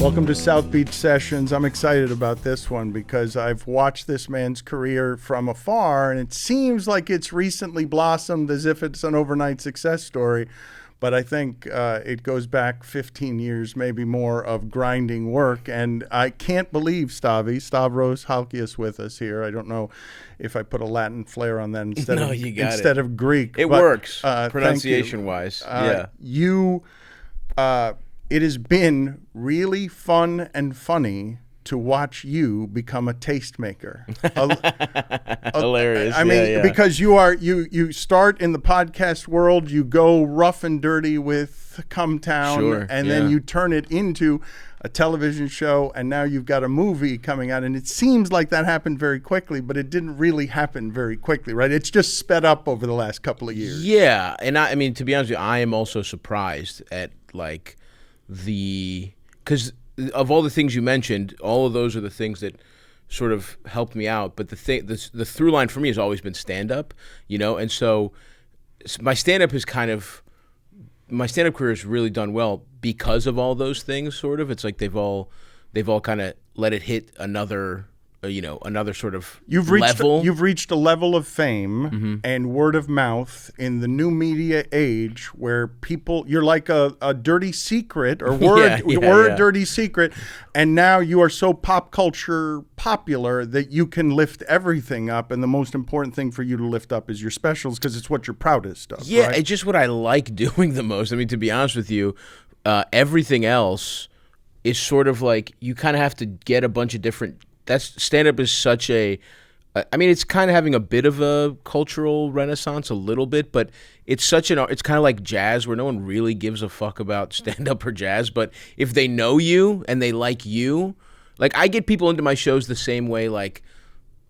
Welcome to South Beach Sessions. I'm excited about this one because I've watched this man's career from afar, and it seems like it's recently blossomed as if it's an overnight success story. But I think it goes back 15 years, maybe more, of grinding work. And I can't believe Stavros Halkias with us here. I don't know if I put a Latin flair on that instead of Greek. It works, pronunciation-wise. It has been really fun and funny to watch you become a tastemaker. Hilarious. I mean, because you start in the podcast world, you go rough and dirty with Cumtown, and then you turn it into a television show, and now you've got a movie coming out, and it seems like that happened very quickly, but it didn't really happen very quickly, right? It's just sped up over the last couple of years. Yeah, and I mean, to be honest with you, I am also surprised at because of all the things you mentioned, all of those are the things that sort of helped me out. But the through line for me has always been stand-up, and so my stand-up career has really done well because of all those things. Sort of, it's like they've all kind of let it hit another sort of level. You've reached a level of fame and word of mouth in the new media age where you're like a dirty secret or dirty secret, and now you are so pop culture popular that you can lift everything up, and the most important thing for you to lift up is your specials because it's what you're proudest of. Yeah, right? It's just what I like doing the most. I mean, to be honest with you, everything else is sort of like you kind of have to get a bunch of different. Stand-up is such it's kind of having a bit of a cultural renaissance a little bit, but it's kind of like jazz where no one really gives a fuck about stand-up or jazz, but if they know you and they like you, like I get people into my shows the same way, like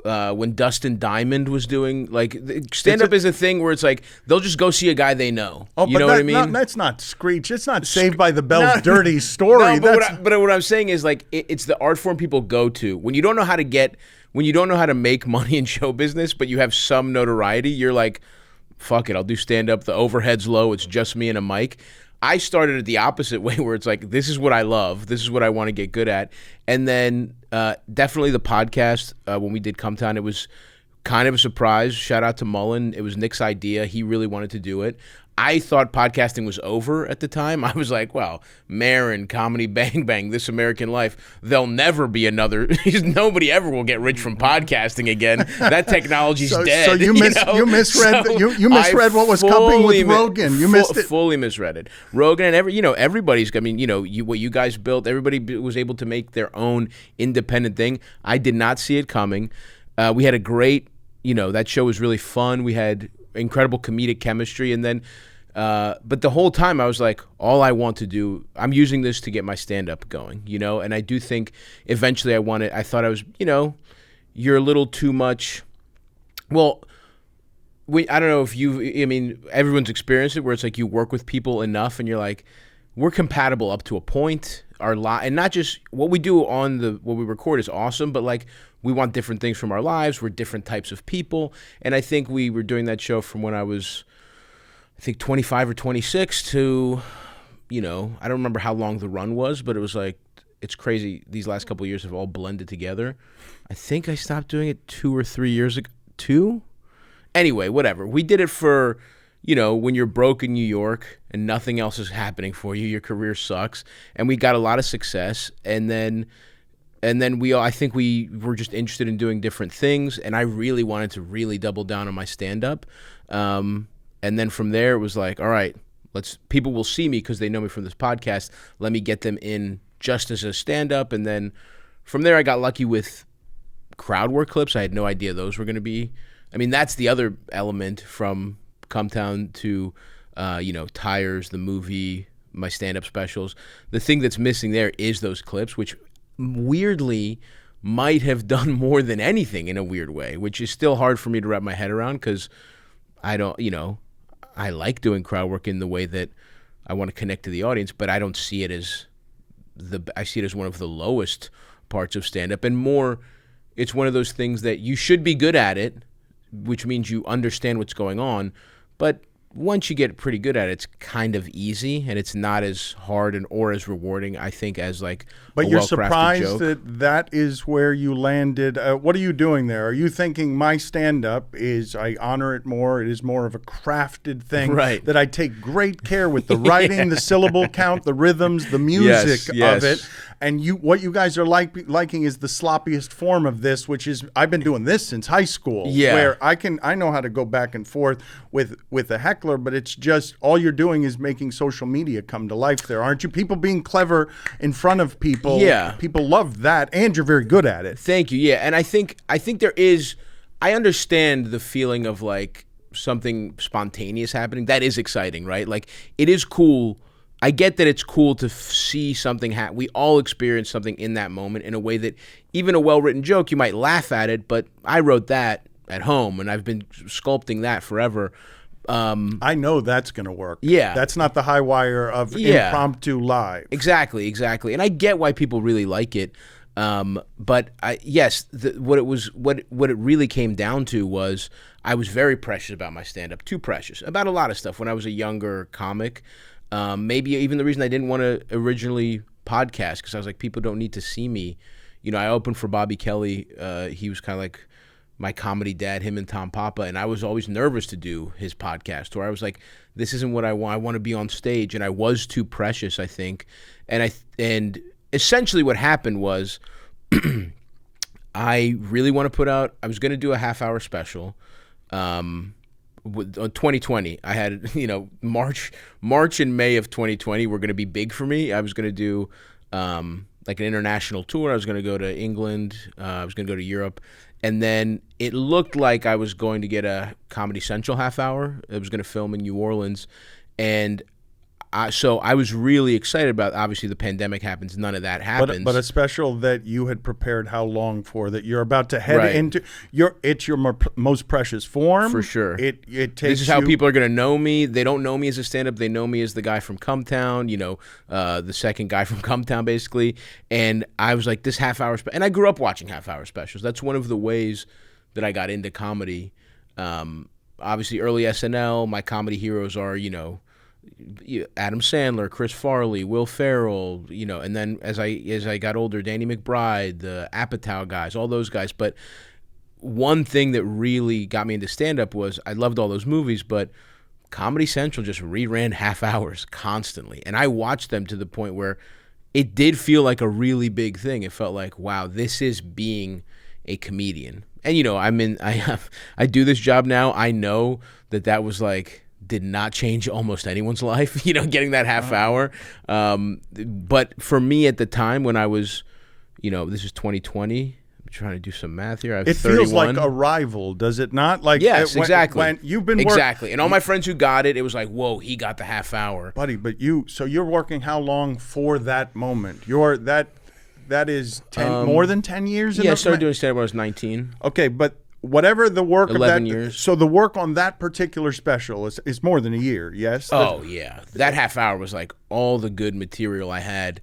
when Dustin Diamond was doing, like stand-up is a thing where it's like they'll just go see a guy they know. Oh, you know what I mean? That's not Screech. It's not Saved by the Bell's dirty story. No, but what I'm saying is like it's the art form people go to when you don't know how to make money in show business, but you have some notoriety. You're like, fuck it, I'll do stand-up. The overhead's low. It's just me and a mic. I started it the opposite way where it's like, this is what I love. This is what I want to get good at. And then definitely the podcast, when we did Cumtown, it was kind of a surprise. Shout out to Mullen. It was Nick's idea. He really wanted to do it. I thought podcasting was over at the time. I was like, well, Marin, Comedy Bang Bang, This American Life, there'll never be another. Nobody ever will get rich from podcasting again. That technology's dead. So you misread what was coming with Rogan. You missed it. Fully misread it. Rogan and everybody's. I mean, what you guys built. Everybody was able to make their own independent thing. I did not see it coming. We had a great. That show was really fun. We had incredible comedic chemistry, and then but the whole time I was like, all I want to do, I'm using this to get my stand-up going, and I do think eventually I thought I was, you're a little too much. Well, I don't know if everyone's experienced it where it's like you work with people enough and you're like, we're compatible up to a point, and not just what we do on what we record is awesome, but like we want different things from our lives. We're different types of people. And I think we were doing that show from when I was, 25 or 26 to, I don't remember how long the run was, but it was like, it's crazy. These last couple of years have all blended together. I think I stopped doing it 2 or 3 years ago. 2? Anyway, whatever. We did it for, when you're broke in New York and nothing else is happening for you, your career sucks. And we got a lot of success. And then I think we were just interested in doing different things, and I really wanted to really double down on my stand-up. And then from there, it was like, all right, people will see me because they know me from this podcast. Let me get them in just as a stand-up. And then from there, I got lucky with crowd work clips. I had no idea those were going to be. I mean, that's the other element from Cumtown to, Tires, the movie, my stand-up specials. The thing that's missing there is those clips, which weirdly might have done more than anything in a weird way, which is still hard for me to wrap my head around because I don't, I like doing crowd work in the way that I want to connect to the audience, but I don't see it as I see it as one of the lowest parts of stand-up, and more, it's one of those things that you should be good at it, which means you understand what's going on, but once you get pretty good at it, it's kind of easy, and it's not as hard or as rewarding, I think, as like But a you're well-crafted surprised joke. that is where you landed. What are you doing there? Are you thinking my stand-up is, I honor it more, it is more of a crafted thing, Right. that I take great care with the writing, the syllable count, the rhythms, the music Yes. of it. And what you guys are liking is the sloppiest form of this, which is, I've been doing this since high school, Yeah. where I know how to go back and forth with a heckler, but it's just all you're doing is making social media come to life there, aren't you? People being clever in front of people. Yeah. People love that, and you're very good at it. Thank you. Yeah, and I think there is. I understand the feeling of like something spontaneous happening. That is exciting, right? Like it is cool. I get that it's cool to see something happen. We all experience something in that moment in a way that even a well-written joke, you might laugh at it, but I wrote that at home, and I've been sculpting that forever. I know that's going to work. Yeah. That's not the high wire of impromptu live. Exactly. And I get why people really like it. But what it really came down to was I was very precious about my stand-up, too precious, about a lot of stuff when I was a younger comic. Maybe even the reason I didn't want to originally podcast, because I was like, people don't need to see me. You know, I opened for Bobby Kelly. He was kind of like my comedy dad, him and Tom Papa, and I was always nervous to do his podcast, where I was like, this isn't what I want. I want to be on stage, and I was too precious, I think. And essentially what happened was I really want to put out, I was going to do a half-hour special. On 2020, I had, March and May of 2020 were going to be big for me. I was going to do like an international tour. I was going to go to England. I was going to go to Europe. And then it looked like I was going to get a Comedy Central half hour. I was going to film in New Orleans. And so I was really excited about, obviously the pandemic happens, none of that happens. But a special that you had prepared how long for, that you're about to head Right. into, it's your most precious form. For sure. It takes This is how you- people are going to know me. They don't know me as a stand-up. They know me as the guy from Cumtown, the second guy from Cumtown, basically. And I was like, this half-hour and I grew up watching half-hour specials. That's one of the ways that I got into comedy. Obviously, early SNL, my comedy heroes are, Adam Sandler, Chris Farley, Will Ferrell, and then as I got older, Danny McBride, the Apatow guys, all those guys. But one thing that really got me into stand-up was I loved all those movies, but Comedy Central just reran half hours constantly. And I watched them to the point where it did feel like a really big thing. It felt like, wow, this is being a comedian. And, I do this job now. I know that was like, did not change almost anyone's life, getting that half hour. But for me at the time when I was, this is 2020. I'm trying to do some math here. I have 31. feels like Arrival, does it not? Like yes, exactly. When you've been exactly, and all my friends who got it was like, whoa, he got the half hour, buddy. But you're working how long for that moment? That is 10, more than 10 years. Yeah, I started doing stand-up when I was 19. Okay, but whatever the work 11 of that years. So the work on that particular special is more than a year, yes? Oh yeah, that half hour was like all the good material I had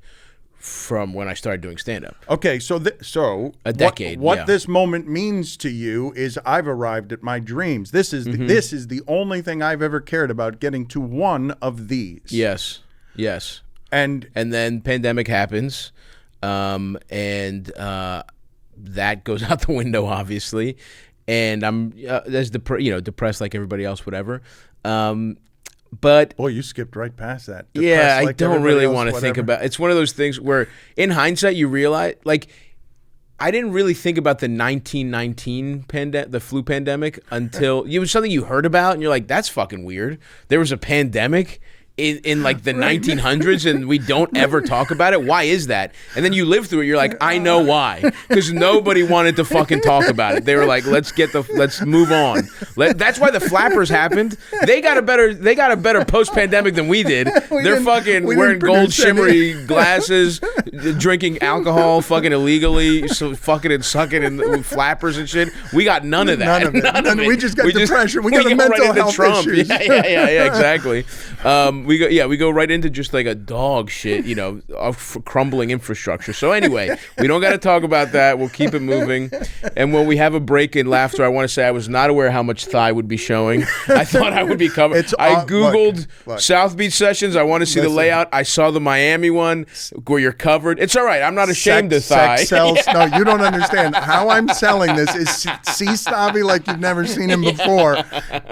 from when I started doing stand-up. Okay, so a decade. What yeah. this moment means to you is I've arrived at my dreams. This is the only thing I've ever cared about, getting to one of these. Yes. And then pandemic happens, and that goes out the window, obviously. And I'm as depressed like everybody else, whatever. But boy, you skipped right past that. Yeah, Depressed I like don't everybody really else, want to think whatever. about. It's one of those things where, in hindsight, you realize like I didn't really think about the 1919 the flu pandemic until it was something you heard about, and you're like, that's fucking weird. There was a pandemic in like the 1900s, and we don't ever talk about it. Why is that? And then you live through it. You're like, I know why, because nobody wanted to fucking talk about it. They were like, let's move on. That's why the flappers happened. They got a better post pandemic than we did. They're fucking wearing gold shimmery glasses, drinking alcohol, fucking illegally, so fucking and sucking and with flappers and shit. We got none of that. None of it. We just got depression. We got go mental right into health Trump. issues. Yeah, exactly. We go right into just like a dog shit, of crumbling infrastructure. So anyway, we don't got to talk about that. We'll keep it moving. And when we have a break in laughter, I want to say I was not aware how much thigh would be showing. I thought I would be covered. I Googled South Beach sessions. I want to see the layout. I saw the Miami one where you're covered. It's all right. I'm not ashamed of thigh. Sex sells. No, you don't understand. How I'm selling this is see Stavvy like you've never seen him before.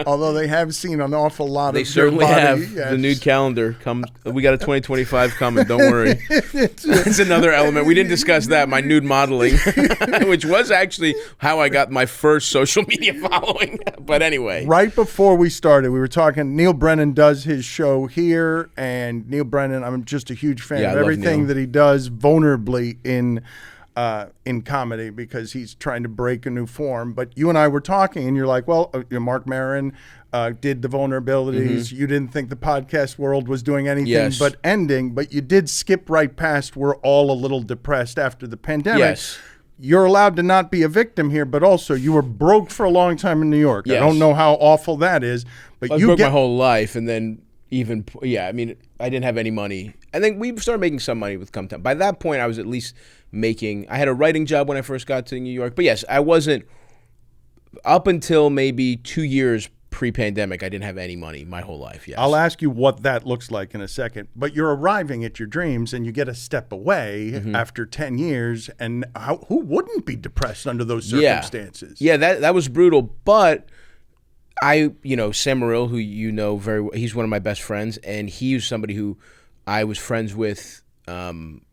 Although they have seen an awful lot they of certainly your body. have. Yes. The nude calendar comes. We got a 2025 coming. Don't worry. That's another element. We didn't discuss that. My nude modeling, which was actually how I got my first social media following. But anyway, right before we started, we were talking. Neil Brennan does his show here, and Neil Brennan, I'm just a huge fan of everything that he does vulnerably in comedy, because he's trying to break a new form. But you and I were talking, and you're like, well, Mark Maron did the vulnerabilities. You didn't think the podcast world was doing anything but ending, but you did skip right past we're all a little depressed after the pandemic. Yes. You're allowed to not be a victim here, but also you were broke for a long time in New York. Yes. I don't know how awful that is, but I broke my whole life, and then I didn't have any money. And then we started making some money with Cumtown. By that point, I was at least I had a writing job when I first got to New York. But yes, I wasn't, up until maybe 2 years pre-pandemic, I didn't have any money my whole life. Yes. I'll ask you what that looks like in a second. But you're arriving at your dreams, and you get a step away after 10 years. And who wouldn't be depressed under those circumstances? Yeah, that was brutal. But Sam Morrill, who you know very well, he's one of my best friends, and he was somebody who I was friends with.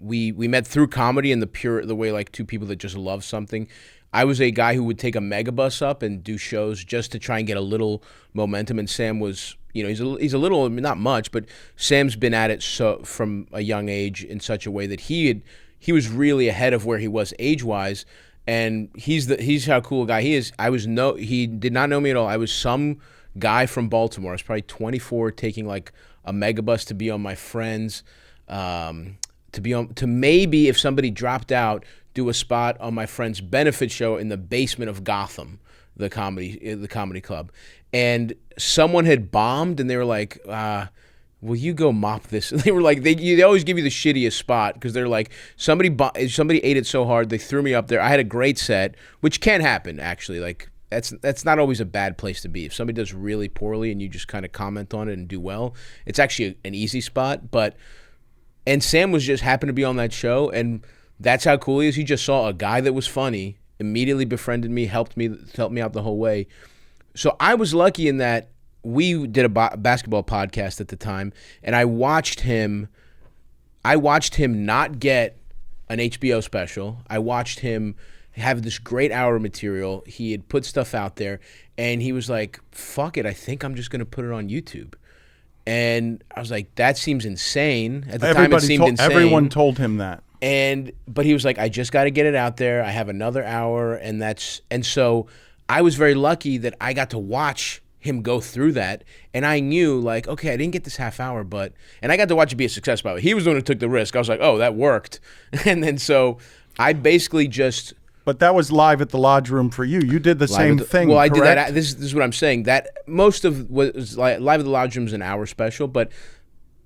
We met through comedy in the way like two people that just love something. I was a guy who would take a megabus up and do shows just to try and get a little momentum. And Sam was, he's a little, not much, but Sam's been at it from a young age in such a way that he was really ahead of where he was age-wise. And he's how cool a guy he is. He did not know me at all. I was some guy from Baltimore. I was probably 24, taking like a megabus to be on my friends, to maybe if somebody dropped out, do a spot on my friend's benefit show in the basement of Gotham, the comedy club. And someone had bombed, and they were like, will you go mop this? They were like, they always give you the shittiest spot, because they're like, somebody ate it so hard, they threw me up there. I had a great set, which can happen, actually. Like, that's not always a bad place to be. If somebody does really poorly and you just kind of comment on it and do well, it's actually an easy spot. And Sam was just happened to be on that show, and that's how cool he is. He just saw a guy that was funny, immediately befriended me, helped me out the whole way. So I was lucky in that we did a basketball podcast at the time, and I watched him not get an HBO special. I watched him have this great hour of material. He had put stuff out there, and he was like, fuck it, I think I'm just going to put it on YouTube. And I was like, that seems insane. At the time, it seemed insane. Everyone told him that. But he was like, I just got to get it out there. I have another hour, and so I was very lucky that I got to watch him go through that, and I knew, like, okay, I didn't get this half hour, and I got to watch it be a success. By the way, he was the one who took the risk. I was like, oh, that worked, and then so I basically just. But that was live at the Lodge Room for you. You did the same thing. Well, I correct? did that. This is what I'm saying. That most of what was live at the Lodge Room is an hour special, but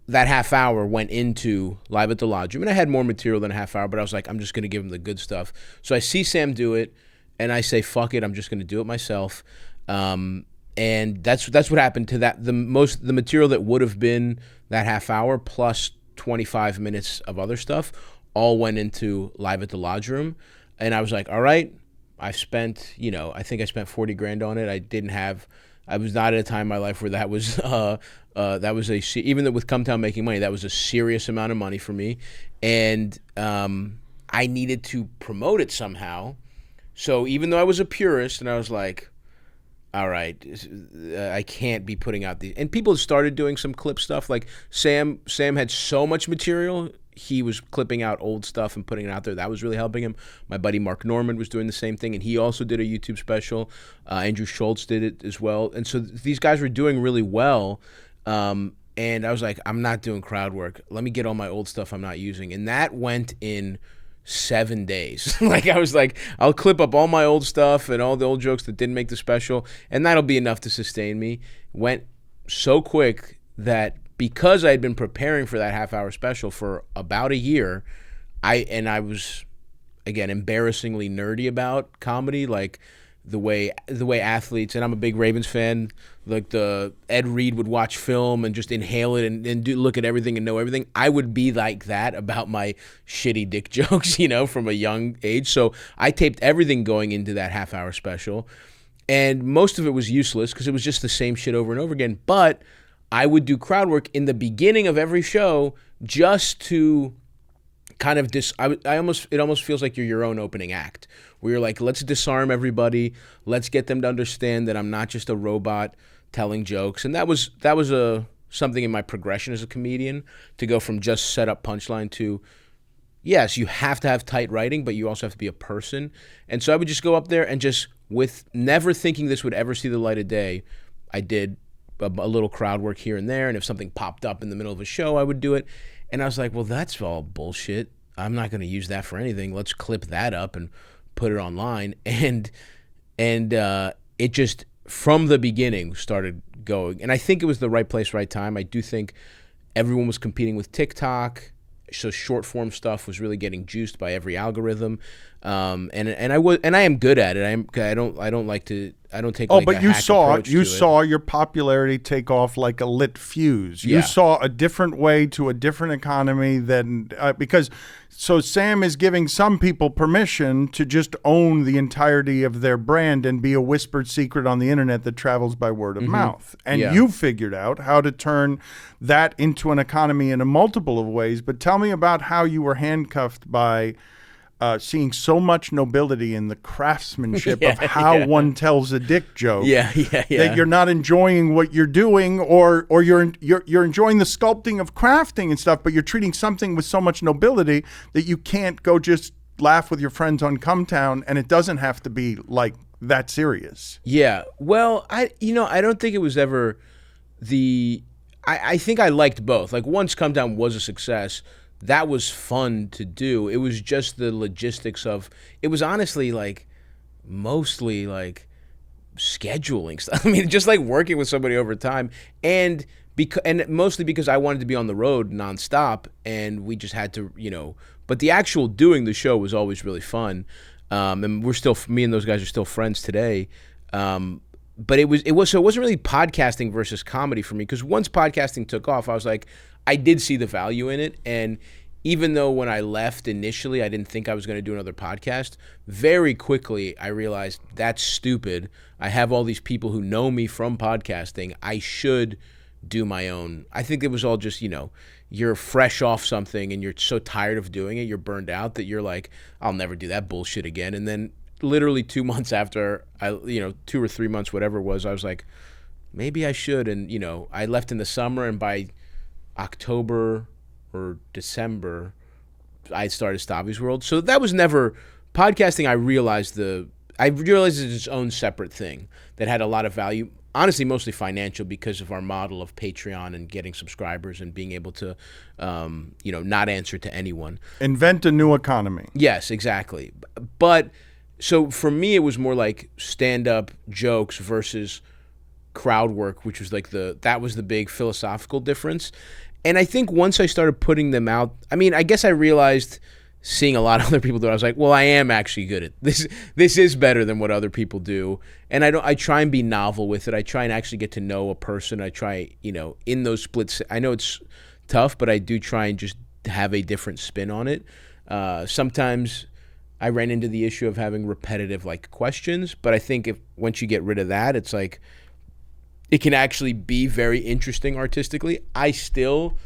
that half hour went into Live at the Lodge Room, and I had more material than a half hour. But I was like, I'm just going to give him the good stuff. So I see Sam do it, and I say, fuck it, I'm just going to do it myself. And that's what happened to that. The material that would have been that half hour plus 25 minutes of other stuff all went into Live at the Lodge Room. And I was like, all right, I've spent, I think I spent $40,000 on it. I was not at a time in my life where that was even though with Cumtown making money, that was a serious amount of money for me. And I needed to promote it somehow. So even though I was a purist, and I was like, all right, I can't be putting out these. And people started doing some clip stuff. Like Sam had so much material. He was clipping out old stuff and putting it out there. That was really helping him. My buddy Mark Norman was doing the same thing, and he also did a YouTube special. Andrew Schultz did it as well. And so these guys were doing really well. And I was like, I'm not doing crowd work. Let me get all my old stuff I'm not using. And that went in 7 days. Like, I was like, I'll clip up all my old stuff and all the old jokes that didn't make the special, and that'll be enough to sustain me. Went so quick that because I had been preparing for that half-hour special for about a year, I was, again, embarrassingly nerdy about comedy, like the way athletes, and I'm a big Ravens fan, like the Ed Reed would watch film and just inhale it and look at everything and know everything. I would be like that about my shitty dick jokes, from a young age. So I taped everything going into that half-hour special, and most of it was useless because it was just the same shit over and over again. But I would do crowd work in the beginning of every show just to kind of it almost feels like you're your own opening act, where you're like, let's disarm everybody, let's get them to understand that I'm not just a robot telling jokes. And that was something in my progression as a comedian, to go from just set up punchline to, yes, you have to have tight writing, but you also have to be a person. And so I would just go up there and just, with never thinking this would ever see the light of day, I did a little crowd work here and there, and if something popped up in the middle of a show, I would do it. And I was like, well, that's all bullshit. I'm not going to use that for anything. Let's clip that up and put it online. And it just, from the beginning, started going. And I think it was the right place, right time. I do think everyone was competing with TikTok, so short form stuff was really getting juiced by every algorithm. And I am good at it. I don't take. Oh, like but a you hack approach to saw your popularity take off like a lit fuse. You saw a different way to a different economy than because. So Sam is giving some people permission to just own the entirety of their brand and be a whispered secret on the internet that travels by word of mouth. And you figured out how to turn that into an economy in a multiple of ways. But tell me about how you were handcuffed by seeing so much nobility in the craftsmanship of how one tells a dick joke. That you're not enjoying what you're doing, or you're enjoying the sculpting of crafting and stuff, but you're treating something with so much nobility that you can't go just laugh with your friends on Cumtown, and it doesn't have to be like that serious. Yeah. Well, I don't think it was ever I think I liked both. Like, once Cumtown was a success, that was fun to do. It was just the logistics of, it was honestly like mostly like scheduling stuff. I mean, just like working with somebody over time, and mostly because I wanted to be on the road nonstop, and we just had to, but the actual doing the show was always really fun. And me and those guys are still friends today. But it wasn't really podcasting versus comedy for me, because once podcasting took off, I was like, I did see the value in it. And even though when I left initially, I didn't think I was going to do another podcast, very quickly I realized that's stupid. I have all these people who know me from podcasting. I should do my own. I think it was all just, you're fresh off something and you're so tired of doing it, you're burned out, that you're like, I'll never do that bullshit again. And then literally 2 months after, 2 or 3 months, whatever it was, I was like, maybe I should. And, I left in the summer, and by October or December, I started Stavvy's World. So that was never podcasting. I realized it's its own separate thing that had a lot of value. Honestly, mostly financial, because of our model of Patreon and getting subscribers and being able to, not answer to anyone. Invent a new economy. Yes, exactly. But so for me, it was more like stand-up jokes versus crowd work, which was like that was the big philosophical difference. And I think once I started putting them out, I mean, I guess I realized, seeing a lot of other people do it, I was like, well, I am actually good at this. This is better than what other people do. And I try and be novel with it. I try and actually get to know a person. I try, in those splits, I know it's tough, but I do try and just have a different spin on it. Sometimes I ran into the issue of having repetitive like questions, but I think once you get rid of that, it's like, it can actually be very interesting artistically. I still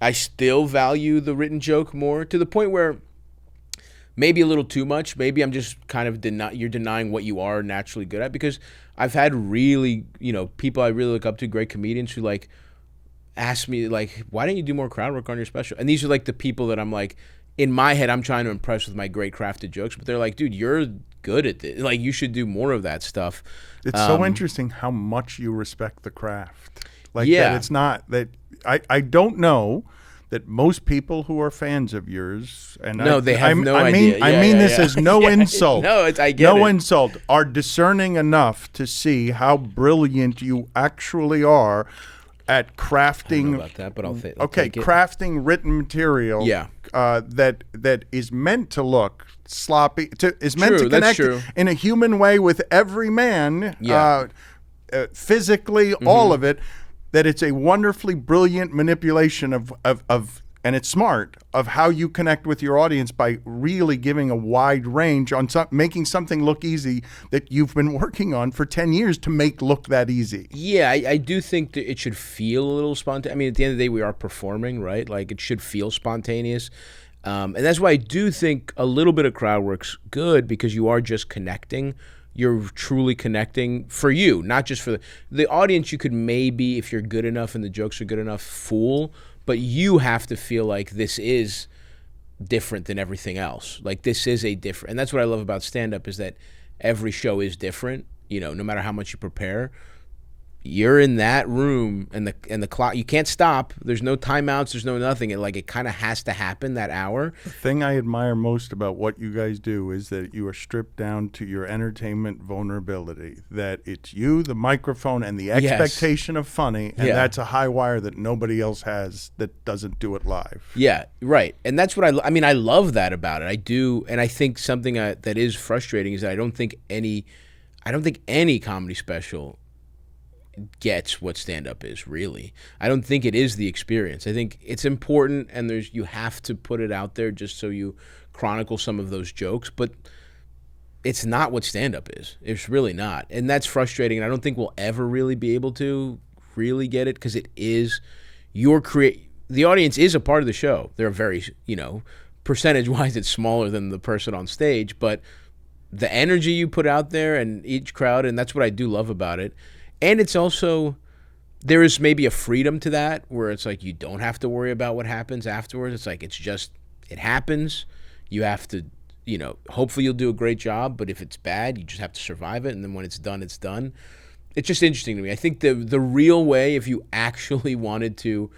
value the written joke more, to the point where maybe a little too much. Maybe I'm just kind of you're denying what you are naturally good at, because I've had really, people I really look up to, great comedians, who like ask me like, why don't you do more crowd work on your special? And these are like the people that I'm like, in my head, I'm trying to impress with my great crafted jokes, but they're like, dude, you're good at this. Like, you should do more of that stuff. It's so interesting how much you respect the craft. Like, that it's not that I don't know that most people who are fans of yours, and they have no idea. I mean this as no insult. No, I get it. No insult. Are discerning enough to see how brilliant you actually are at crafting. I don't know about that, but I'll take it. Crafting written material. Yeah. That is meant to look sloppy. Is meant to connect in a human way with every man. Yeah. Physically, all of it. That it's a wonderfully brilliant manipulation of and it's smart, of how you connect with your audience by really giving a wide range on making something look easy that you've been working on for 10 years to make look that easy. Yeah, I do think that it should feel a little spontaneous. I mean, at the end of the day, we are performing, right? Like, it should feel spontaneous. And that's why I do think a little bit of crowd work's good, because you are just connecting. You're truly connecting for you, not just for the audience. You could maybe, if you're good enough and the jokes are good enough, fool. But you have to feel like this is different than everything else. Like, this is a different, and that's what I love about stand-up, is that every show is different. You know, no matter how much you prepare, you're in that room, and the clock, you can't stop. There's no timeouts. There's no nothing. It kind of has to happen that hour. The thing I admire most about what you guys do is that you are stripped down to your entertainment vulnerability. That it's you, the microphone, and the expectation of funny, and that's a high wire that nobody else has that doesn't do it live. Yeah, right. And that's what I mean, I love that about it. I do, and I think something that is frustrating is that I don't think any comedy special gets what stand-up is, really. I don't think it is the experience. I think it's important, and you have to put it out there just so you chronicle some of those jokes, but it's not what stand-up is. It's really not, and that's frustrating, and I don't think we'll ever really be able to really get it, because it is the audience is a part of the show. They're very, percentage-wise, it's smaller than the person on stage, but the energy you put out there and each crowd, and that's what I do love about it. And it's also, there is maybe a freedom to that, where it's like you don't have to worry about what happens afterwards. It's like, it happens. You have to, hopefully you'll do a great job, but if it's bad, you just have to survive it. And then when it's done, it's done. It's just interesting to me. I think the real way, if you actually wanted to,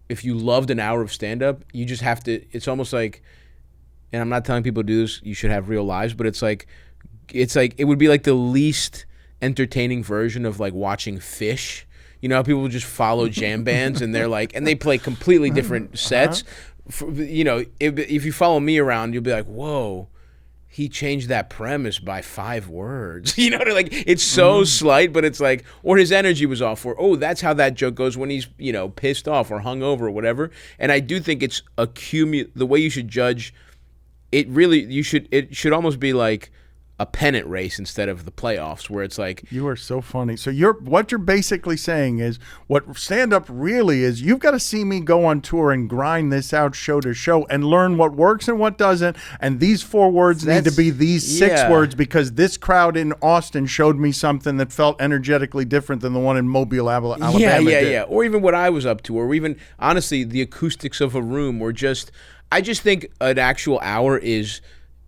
if you loved an hour of stand-up, you just have to, it's almost like, and I'm not telling people to do this, you should have real lives, but it's like, it would be like the least entertaining version of like watching Fish. You know how people just follow jam bands and they're like, and they play completely different sets. If you follow me around, you'll be like, whoa, he changed that premise by 5 words. Like, it's so slight, but it's like, or his energy was off, or, oh, that's how that joke goes when he's, pissed off or hungover or whatever. And I do think it's the way you should judge it. It should almost be like a pennant race instead of the playoffs, where it's like, you are so funny. So what you're basically saying is, what stand-up really is, you've got to see me go on tour and grind this out show to show and learn what works and what doesn't, and these 4 words need to be these 6 words, because this crowd in Austin showed me something that felt energetically different than the one in Mobile, Alabama did. Or even what I was up to, or even, honestly, the acoustics of a room, or just, I just think an actual hour is,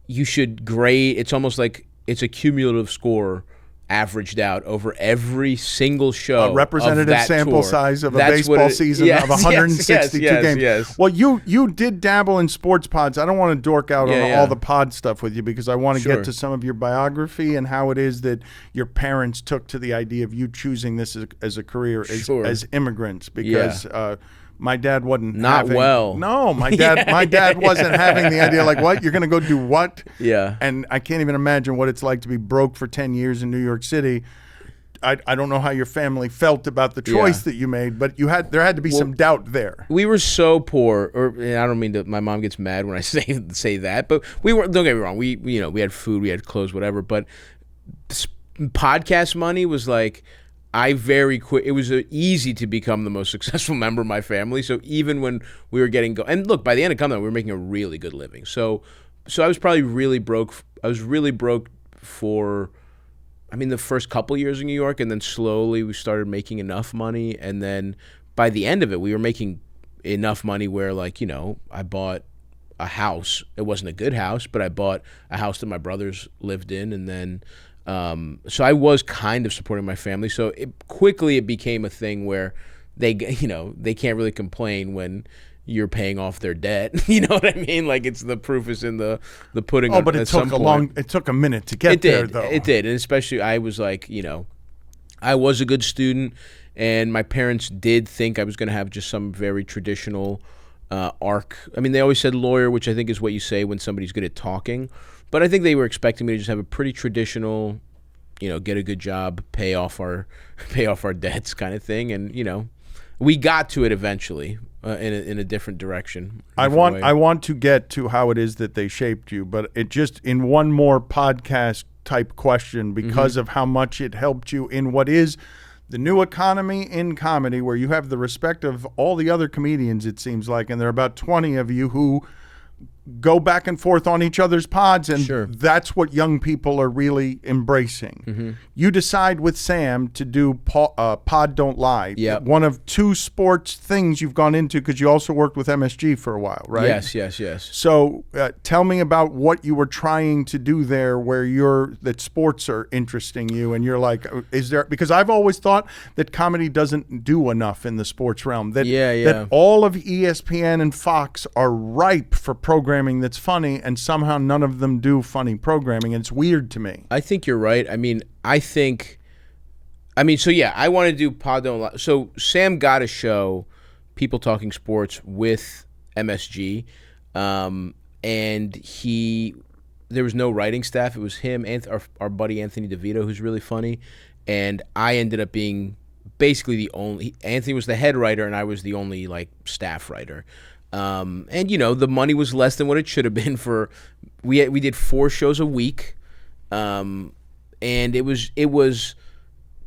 you should grade. It's almost like it's a cumulative score averaged out over every single show. A representative sample size of a baseball season of 162 games. Yes. Well, you did dabble in sports pods. I don't want to dork out on all the pod stuff with you, because I want to get to some of your biography and how it is that your parents took to the idea of you choosing this as a career as immigrants, because my dad wasn't No, my dad wasn't having the idea, like, what? You're going to go do what? Yeah. And I can't even imagine what it's like to be broke for 10 years in New York City. I don't know how your family felt about the choice that you made, but there had to be some doubt there. We were so poor, I don't mean to, my mom gets mad when I say that, but we were, don't get me wrong, we had food, we had clothes, whatever, but podcast money was like, it was easy to become the most successful member of my family. So even when we were getting and look, by the end of Cumtown, we were making a really good living. So I was probably really broke. I was really broke for, the first couple years in New York, and then slowly we started making enough money. And then by the end of it, we were making enough money where, like, I bought a house. It wasn't a good house, but I bought a house that my brothers lived in, and then so I was kind of supporting my family. So it became a thing where they can't really complain when you're paying off their debt. You know what I mean? Like, it's the proof is in the pudding. Oh, but it took a minute to get there, though. It did. And especially I was like, I was a good student, and my parents did think I was going to have just some very traditional arc. I mean, they always said lawyer, which I think is what you say when somebody's good at talking. But I think they were expecting me to just have a pretty traditional, get a good job, pay off our debts kind of thing, and we got to it eventually in a different direction. I want to get to how it is that they shaped you, but it just in one more podcast type question because of how much it helped you in what is the new economy in comedy, where you have the respect of all the other comedians, it seems like, and there are about 20 of you who go back and forth on each other's pods, and that's what young people are really embracing. You decide with Sam to do Pod Don't Lie. Yep. One of two sports things you've gone into, because you also worked with MSG for a while, right? Yes. So tell me about what you were trying to do there, where that sports are interesting you, and you're like, is there, because I've always thought that comedy doesn't do enough in the sports realm, that all of ESPN and Fox are ripe for programming that's funny, and somehow none of them do funny programming, and it's weird to me. I think you're right. I want to do Pod Don't Lie. So Sam got a show, People Talking Sports, with MSG, and there was no writing staff. It was him, our buddy Anthony DeVito, who's really funny, and I ended up being basically the only. Anthony was the head writer, and I was the only staff writer. And the money was less than what it should have been for. We did 4 shows a week, and it was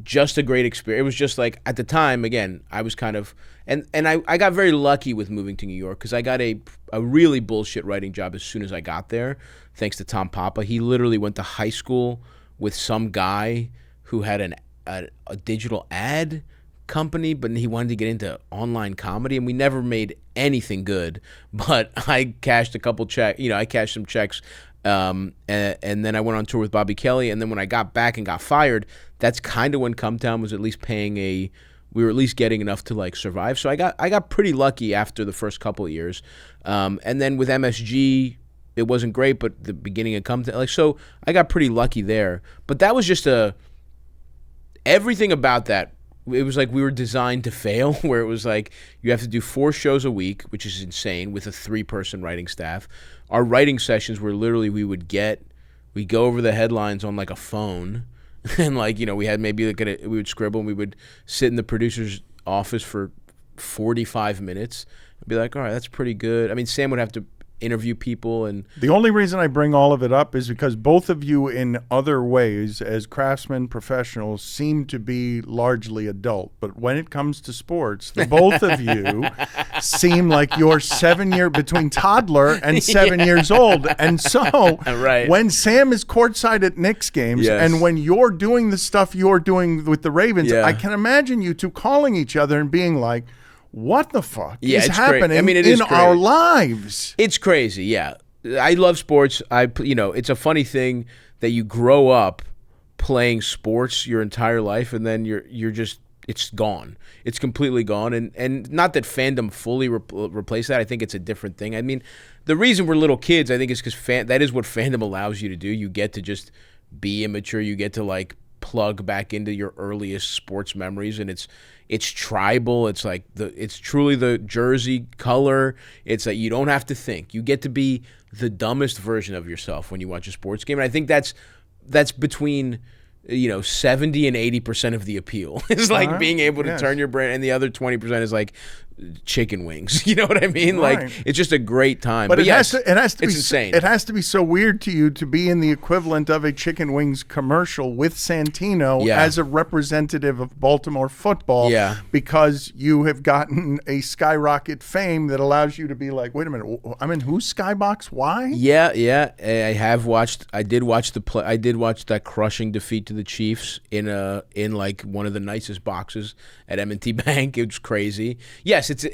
just a great experience. It was just at the time, again, I was kind of and I got very lucky with moving to New York, because I got a really bullshit writing job as soon as I got there, thanks to Tom Papa. He literally went to high school with some guy who had a digital ad company, but he wanted to get into online comedy, and we never made anything good, but I cashed a couple checks. I cashed some checks, and then I went on tour with Bobby Kelly, and then when I got back and got fired, that's kind of when Cumtown was at least we were at least getting enough to survive. So I got pretty lucky after the first couple of years, and then with MSG it wasn't great, but the beginning of Cumtown, so I got pretty lucky there. But that was just everything about that. It was we were designed to fail, where it was you have to do 4 shows a week, which is insane, with a 3-person writing staff. Our writing sessions were literally, we'd go over the headlines on a phone, and we had maybe we would scribble, and we would sit in the producer's office for 45 minutes and be like, all right, that's pretty good. I mean, Sam would have to interview people, and the only reason I bring all of it up is because both of you in other ways as craftsmen, professionals, seem to be largely adult, but when it comes to sports, the both of you seem like you're between toddler and 7 years old. And so when Sam is courtside at Knicks games, and when you're doing the stuff you're doing with the Ravens, I can imagine you two calling each other and being like, what the fuck is happening in our lives? It's crazy, yeah. I love sports. It's a funny thing that you grow up playing sports your entire life, and then you're just, it's gone. It's completely gone. And not that fandom fully replaced that. I think it's a different thing. I mean, the reason we're little kids, I think, is because that is what fandom allows you to do. You get to just be immature. You get to plug back into your earliest sports memories, and it's tribal. It's it's truly the jersey color. It's you don't have to think. You get to be the dumbest version of yourself when you watch a sports game. And I think that's between 70 and 80% of the appeal. It's being able to turn your brain, and the other 20% is chicken wings. You know what I mean? It's just a great time. But yes, it has to it's be insane. It has to be so weird to you to be in the equivalent of a chicken wings commercial with Santino as a representative of Baltimore football, because you have gotten a skyrocket fame that allows you to be like, wait a minute, I'm in whose skybox? Why? Yeah. I did watch that crushing defeat to the Chiefs in one of the nicest boxes at M&T Bank. It was crazy. Yes, that's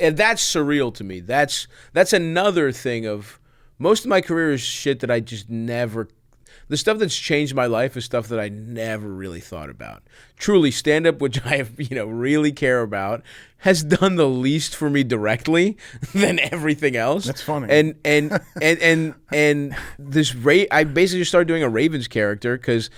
surreal to me. That's another thing of most of my career is shit that I just never. The stuff that's changed my life is stuff that I never really thought about. Truly, stand-up, which I really care about, has done the least for me directly than everything else. That's funny. And this I basically just started doing a Ravens character because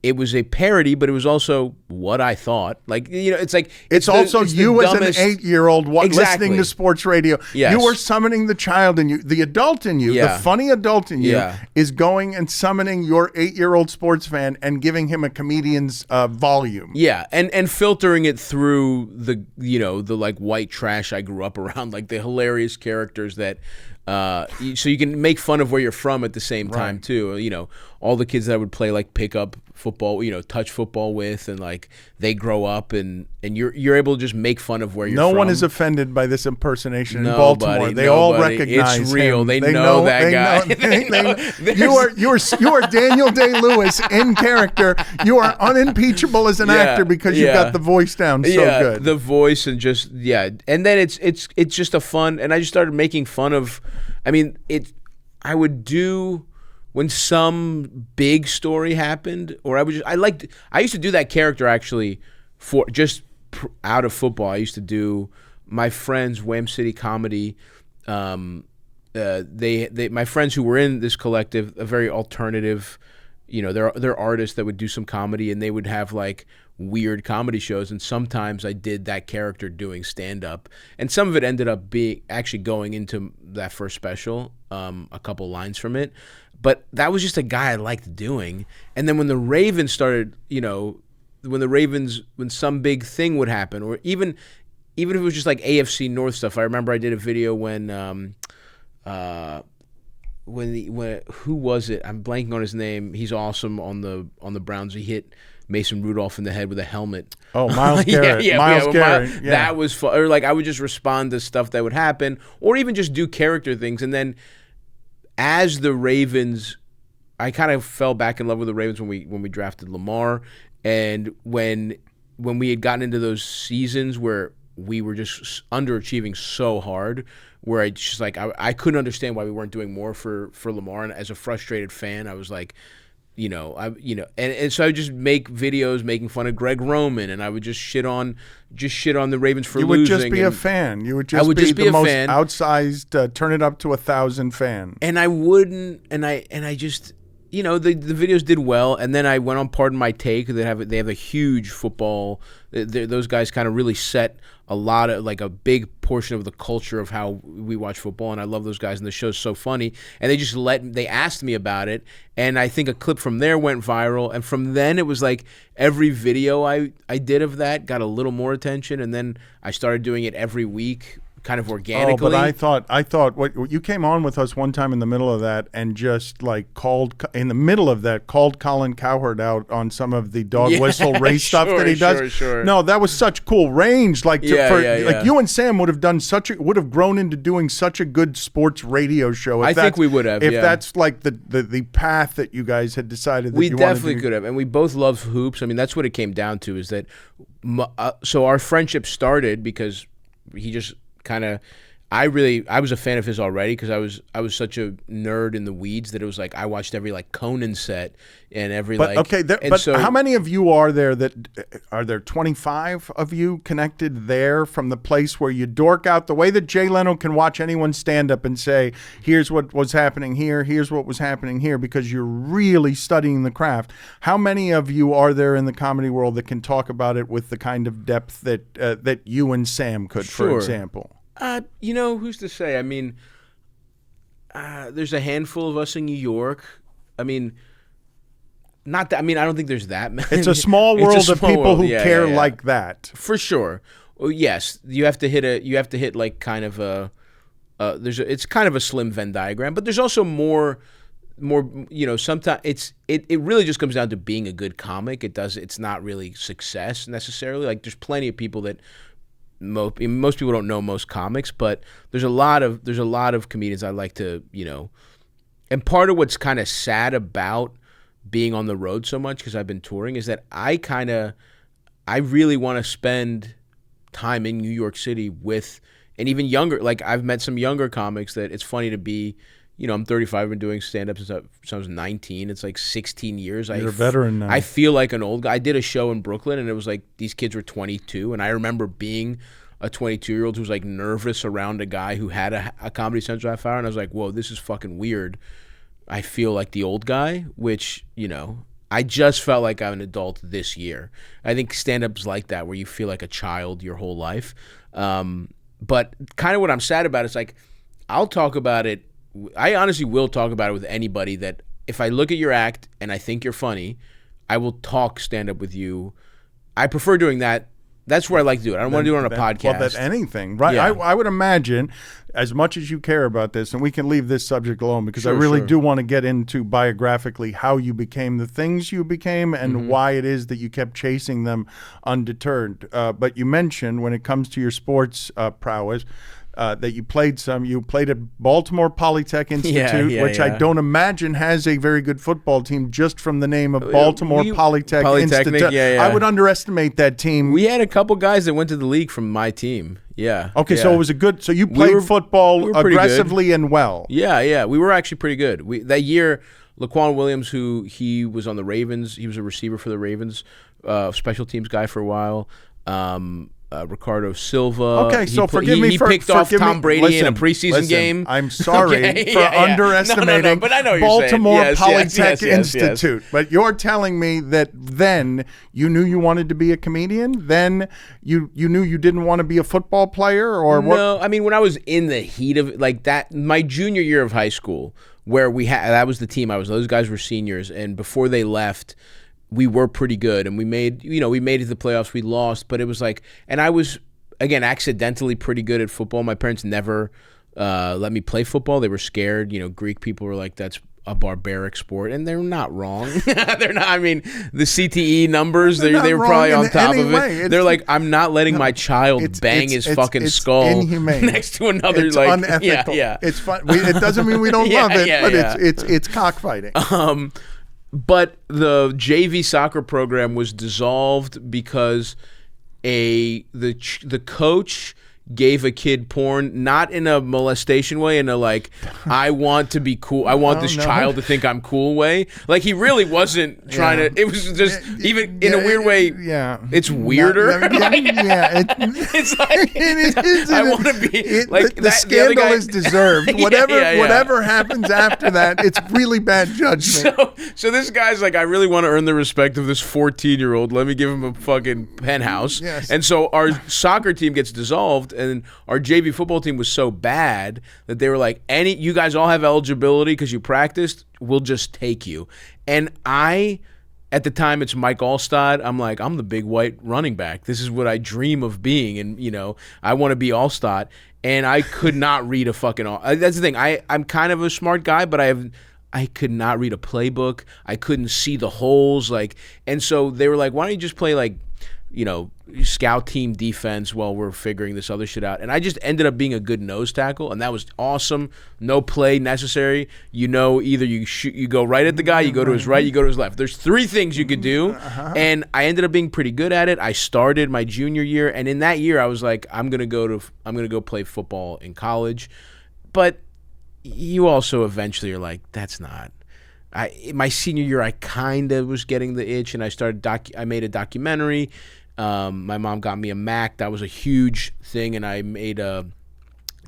it was a parody, but it was also what I thought. Like, it's like it's also you as an 8-year-old listening to sports radio. Yes. You are summoning the child in you, the adult in you, the funny adult in you is going and summoning your 8-year-old sports fan and giving him a comedian's volume. Yeah, and filtering it through the like white trash I grew up around, like the hilarious characters that so you can make fun of where you're from at the same time too. All the kids that I would play like pickup football, touch football with, and like they grow up and you're able to just make fun of where you're from. No one is offended by this impersonation in Baltimore. They all recognize it's real. him. They know that guy. You are Daniel Day-Lewis in character. You are unimpeachable as an actor because you've got the voice down so good. The voice and just and then it's just a fun. And I just started making fun of. I would do. When some big story happened, or I used to do that character actually for just out of football. I used to do my friends, Wham City Comedy. My friends who were in this collective, a very alternative, they're artists that would do some comedy, and they would have like weird comedy shows. And sometimes I did that character doing stand up, and some of it ended up being actually going into that first special, a couple lines from it. But that was just a guy I liked doing. And then when the Ravens started, when some big thing would happen, or even if it was just like AFC North stuff. I remember I did a video when who was it? I'm blanking on his name. He's awesome on the Browns. He hit Mason Rudolph in the head with a helmet. Oh, Myles Garrett. Myles Garrett. That was fun. Or like I would just respond to stuff that would happen, or even just do character things. And then as the Ravens, I kind of fell back in love with the Ravens when we drafted Lamar, and when we had gotten into those seasons where we were just underachieving so hard, where I just I couldn't understand why we weren't doing more for Lamar, and as a frustrated fan, I was like, and so I would just make videos making fun of Greg Roman, and I would just shit on the Ravens for losing. You would just be a fan. You would just be the most outsized, turn it up to 1,000 fan. And I wouldn't, and I just, the videos did well, and then I went on Pardon My Take. They have a huge football. Those guys kind of really set a lot of like a big portion of the culture of how we watch football, and I love those guys, and the show's so funny. And they asked me about it, and I think a clip from there went viral, and from then it was like every video I did of that got a little more attention, and then I started doing it every week, kind of organically. Oh, but I thought what you came on with us one time in the middle of that and just like called Colin Cowherd out on some of the dog whistle race stuff that he does. Sure. No, that was such cool range. Like you and Sam would have grown into doing such a good sports radio show. I think we would have. If that's like the path that you guys had decided that we you definitely wanted to could have, and we both love hoops. I mean, that's what it came down to. Is that so our friendship started because he just kind of I was a fan of his already because I was such a nerd in the weeds that it was like I watched every like Conan set and every so how many of you are there? Are there 25 of you connected there from the place where you dork out the way that Jay Leno can watch anyone stand up and say, here's what was happening here, here's what was happening here, because you're really studying the craft. How many of you are there in the comedy world that can talk about it with the kind of depth that you and Sam could, for example? Who's to say? I mean, there's a handful of us in New York. I mean, not that. I mean, I don't think there's that many. It's a small world of people who care like that. For sure. Well, yes, you have to hit like kind of it's kind of a slim Venn diagram, but there's also more. Sometimes it really just comes down to being a good comic. It's not really success necessarily. Like there's plenty of people that. Most people don't know most comics, but there's a lot of comedians I like to, and part of what's kind of sad about being on the road so much, because I've been touring, is that I really want to spend time in New York City with, and even younger, like I've met some younger comics that it's funny to be, I'm 35, I've been doing stand-up since I was 19. It's like 16 years. You're a veteran now. I feel like an old guy. I did a show in Brooklyn, and it was like these kids were 22, and I remember being a 22-year-old who was like nervous around a guy who had a Comedy Central half hour, and I was like, whoa, this is fucking weird. I feel like the old guy, which, I just felt like I'm an adult this year. I think stand-up's like that, where you feel like a child your whole life. But kind of what I'm sad about is like, I'll talk about it. I honestly will talk about it with anybody that if I look at your act and I think you're funny, I will talk stand-up with you. I prefer doing that. That's where I like to do it. I don't want to do it on a podcast. Well, that's anything, right? Yeah. I would imagine, as much as you care about this, and we can leave this subject alone because I really do want to get into biographically how you became the things you became and why it is that you kept chasing them undeterred. But you mentioned when it comes to your sports prowess, that you played at Baltimore Polytech Institute, which I don't imagine has a very good football team just from the name of Baltimore Polytech Institute. I would underestimate that team. We had a couple guys that went to the league from my team. Yeah. Okay, so it was so you played football aggressively and well. Yeah. We were actually pretty good. That year, Laquan Williams, he was on the Ravens. He was a receiver for the Ravens, special teams guy for a while. Ricardo Silva. Okay, so forgive me for picked off Tom Brady in a preseason game. I'm sorry for underestimating no, but I know what Baltimore you're saying. Polytech Institute. But you're telling me that then you knew you wanted to be a comedian? Then you knew you didn't want to be a football player, or what? No, I mean when I was in the heat of like that, my junior year of high school, where that was the team I was. Those guys were seniors, and before they left, we were pretty good, and we made it to the playoffs. We lost, but it was like, and I was, again, accidentally pretty good at football. My parents never let me play football. They were scared. Greek people were like, that's a barbaric sport, and they're not wrong. They're not. I mean, the CTE numbers, they were probably on top of it. They're like, I'm not letting my child bang his fucking skull inhumane. next to another. It's like, unethical. Yeah. It's fun. It doesn't mean we don't love it, but it's cockfighting. But the JV soccer program was dissolved because the coach gave a kid porn, not in a molestation way, in a like, I want to be cool, I want this child to think I'm cool way. Like he really wasn't trying to. It was just even in a weird way. It's weirder. It's like I want to be like the scandal is deserved. Whatever happens after that, it's really bad judgment. So this guy's like, I really want to earn the respect of this 14-year-old. Let me give him a fucking penthouse. Yes. And so our soccer team gets dissolved. And our JV football team was so bad that they were like, you guys all have eligibility because you practiced, we'll just take you. And at the time, it's Mike Allstad. I'm like, I'm the big white running back. This is what I dream of being. And, I want to be Allstad. And I could not read a fucking, that's the thing. I'm kind of a smart guy, but I could not read a playbook. I couldn't see the holes. And so they were like, why don't you just play scout team defense while we're figuring this other shit out. And I just ended up being a good nose tackle, and that was awesome. No play necessary. Either you shoot, you go right at the guy, you go to his right, you go to his left. There's 3 things you could do, and I ended up being pretty good at it. I started my junior year, and in that year I was like, I'm gonna go play football in college. But you also eventually are like, that's not. My senior year, I kind of was getting the itch, and I made a documentary. My mom got me a Mac. That was a huge thing, and I made a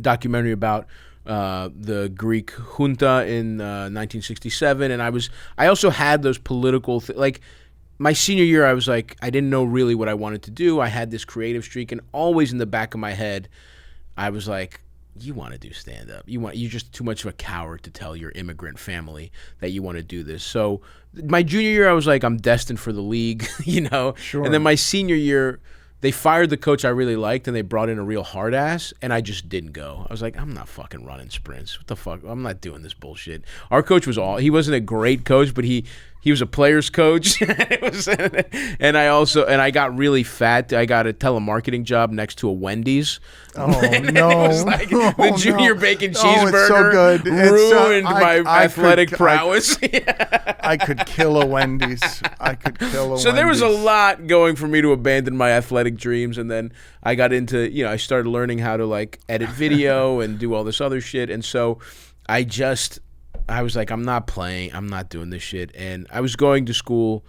documentary about the Greek junta in 1967. And I also had those political like my senior year. I was like, I didn't know really what I wanted to do. I had this creative streak, and always in the back of my head, I was like, you want to do stand-up. You're just too much of a coward to tell your immigrant family that you want to do this. So my junior year, I was like, I'm destined for the league, Sure. And then my senior year, they fired the coach I really liked, and they brought in a real hard ass, and I just didn't go. I was like, I'm not fucking running sprints. What the fuck? I'm not doing this bullshit. Our coach he wasn't a great coach, but he was a player's coach. And I got really fat. I got a telemarketing job next to a Wendy's. Oh, no. It was like the junior bacon cheeseburger it's so good. ruined my athletic prowess. I could kill a Wendy's. So there was a lot going for me to abandon my athletic dreams, and then I got into, I started learning how to like edit video and do all this other shit. And so I was like, I'm not doing this shit. And I was going to school.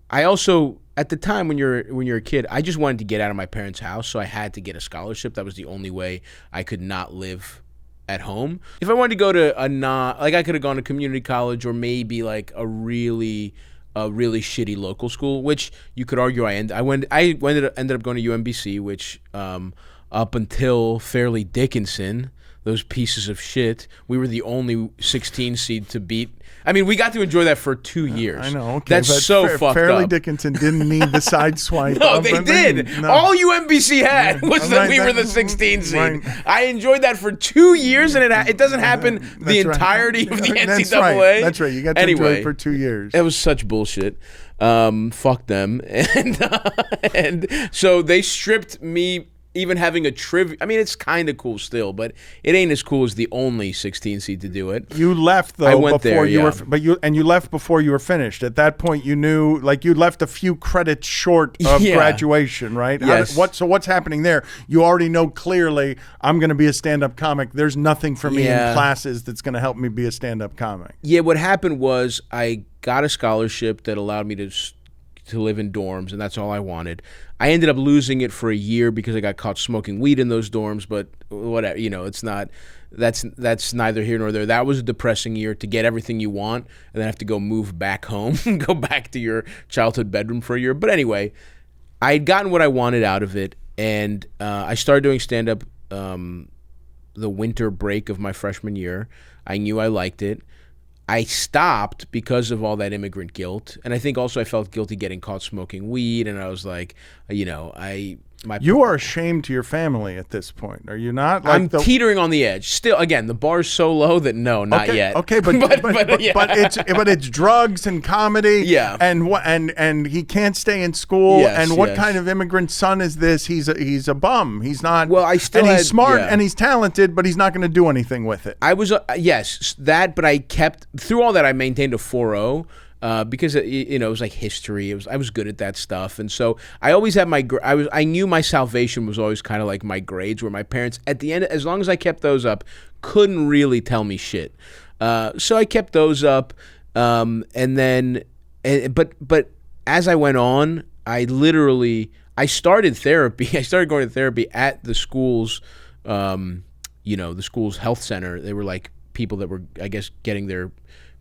I also, at the time when you're a kid, I just wanted to get out of my parents' house, so I had to get a scholarship. That was the only way I could not live at home. If I wanted to go to I could have gone to community college or maybe like a really a really shitty local school, which you could argue ended up going to UMBC, which up until Fairleigh Dickinson, those pieces of shit, we were the only 16 seed to beat. I mean, we got to enjoy that for 2 years. I know. Okay, that's so fucked Fairleigh up. Dickinson didn't need the side swipe. No, they did. No. All UMBC had was that we were the 16 seed. Right. I enjoyed that for 2 years, and it doesn't happen the entirety of the NCAA. That's right. You got to enjoy it for 2 years. It was such bullshit. Fuck them. And so they stripped me even having a trivia. I mean, it's kind of cool still, but it ain't as cool as the only 16 seed to do it. You left though. I went before there, you yeah. were, you left before you were finished. At that point, you knew, like, you left a few credits short of graduation, right? Yes. So what's happening there? You already know clearly, I'm going to be a stand-up comic. There's nothing for me in classes that's going to help me be a stand-up comic. Yeah, what happened was I got a scholarship that allowed me to live in dorms, and that's all I wanted. I ended up losing it for a year because I got caught smoking weed in those dorms, but whatever, it's not, that's neither here nor there. That was a depressing year to get everything you want and then have to go move back home, go back to your childhood bedroom for a year. But anyway, I had gotten what I wanted out of it, and I started doing stand-up the winter break of my freshman year. I knew I liked it. I stopped because of all that immigrant guilt, and I think also I felt guilty getting caught smoking weed, and I was like, you are ashamed to your family at this point, are you not? Like I'm teetering on the edge. Still, again, the bar's so low that not yet. Okay, but it's drugs and comedy. Yeah, and he can't stay in school. Yes, and what kind of immigrant son is this? He's a bum. He's not. Well, he's smart and he's talented, but he's not going to do anything with it. I was but I kept through all that. I maintained a 4.0. Because it was like history. I was good at that stuff, and so I always had I knew my salvation was always kind of like my grades, where my parents at the end, as long as I kept those up, couldn't really tell me shit. So I kept those up, but as I went on, I started therapy. I started going to therapy at the school's, the school's health center. They were like people that were, I guess, getting their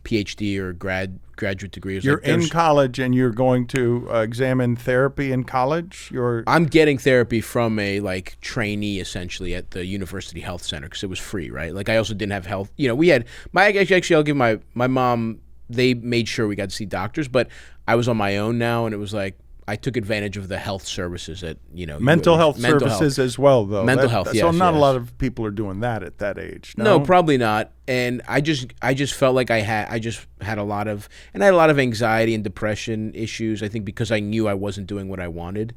PhD or graduate degree. You're in college and you're going to examine therapy in college? I'm getting therapy from a trainee essentially at the University Health Center because it was free, right? Like I also didn't have health. We had I'll give my mom, they made sure we got to see doctors, but I was on my own now, and it was like I took advantage of the health services at mental health services as well, though. Mental health, so not a lot of people are doing that at that age. No, probably not. And I just felt like I had a lot of anxiety and depression issues. I think because I knew I wasn't doing what I wanted.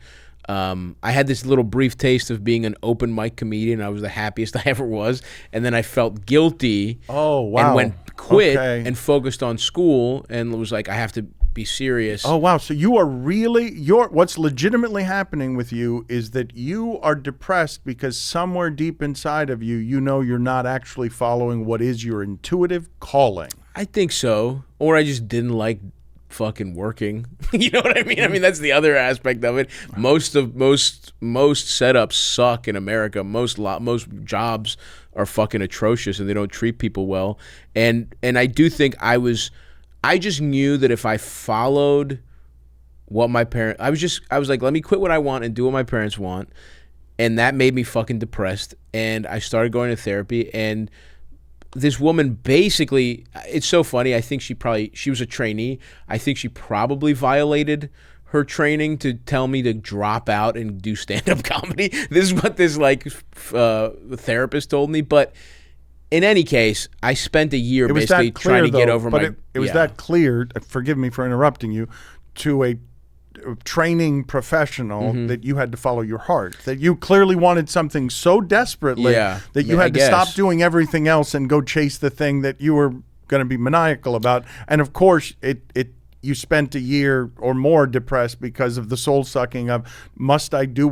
I had this little brief taste of being an open mic comedian. I was the happiest I ever was, and then I felt guilty. Oh wow! And quit and focused on school, and was like, I have to be serious. Oh wow! So you are what's legitimately happening with you is that you are depressed because somewhere deep inside of you, you're not actually following what is your intuitive calling. I think so, or I just didn't like fucking working. You know what I mean? I mean, that's the other aspect of it. Most setups suck in America. Most jobs are fucking atrocious, and they don't treat people well. And I do think I just knew that if I followed what my parents, I was like, let me quit what I want and do what my parents want. And that made me fucking depressed. And I started going to therapy, and this woman basically, it's so funny. I think she was a trainee. I think she probably violated her training to tell me to drop out and do stand-up comedy. This is what this therapist told me. But in any case, I spent a year basically trying to get over my... It was that clear, forgive me for interrupting you, to a training professional that you had to follow your heart, that you clearly wanted something so desperately that you had to stop doing everything else and go chase the thing that you were going to be maniacal about. And of course, you spent a year or more depressed because of the soul sucking of must I be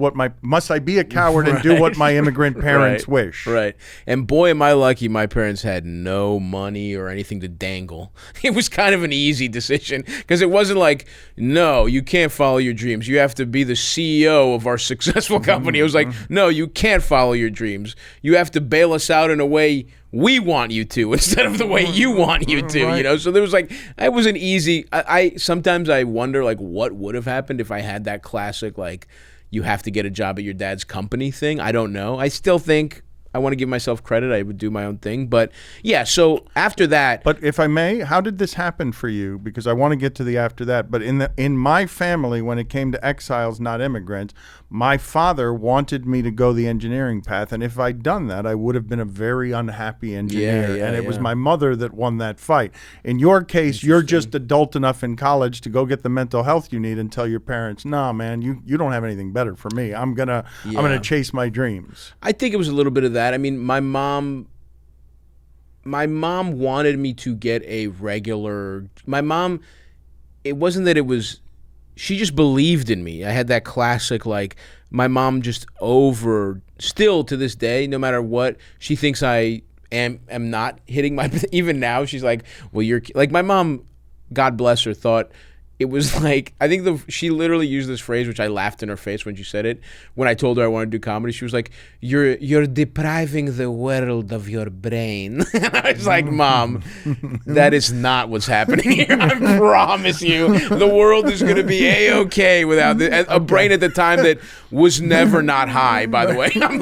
a coward and do what my immigrant parents wish? Right. And boy, am I lucky my parents had no money or anything to dangle. It was kind of an easy decision because it wasn't like, no, you can't follow your dreams. You have to be the CEO of our successful company. It was like, no, you can't follow your dreams. You have to bail us out in a way we want you to instead of the way you want you to, Right. you know? So there was like, it was an easy, sometimes I wonder like what would have happened if I had that classic, like, you have to get a job at your dad's company thing. I don't know. I still think I want to give myself credit. I would do my own thing. But yeah, so after that. But if I may, how did this happen for you? Because I want to get to the after that. But in my family, when it came to exiles, not immigrants, my father wanted me to go the engineering path. And if I'd done that, I would have been a very unhappy engineer. And it was my mother that won that fight. In your case, you're just adult enough in college to go get the mental health you need and tell your parents, nah, man, you don't have anything better for me. I'm gonna chase my dreams. I think it was a little bit of that. I mean, my mom wanted me to get a regular. My mom, it wasn't that it was. She just believed in me. I had that classic, like, my mom just still to this day, no matter what, she thinks I am not hitting my. Even now, she's like, well, you're like, my mom, God bless her, thought. It was like, I think she literally used this phrase, which I laughed in her face when she said it. When I told her I wanted to do comedy, she was like, "You're depriving the world of your brain." I was like, "Mom, that is not what's happening here. I promise you, the world is going to be a-okay without a brain at the time that was never not high." By the way, I'm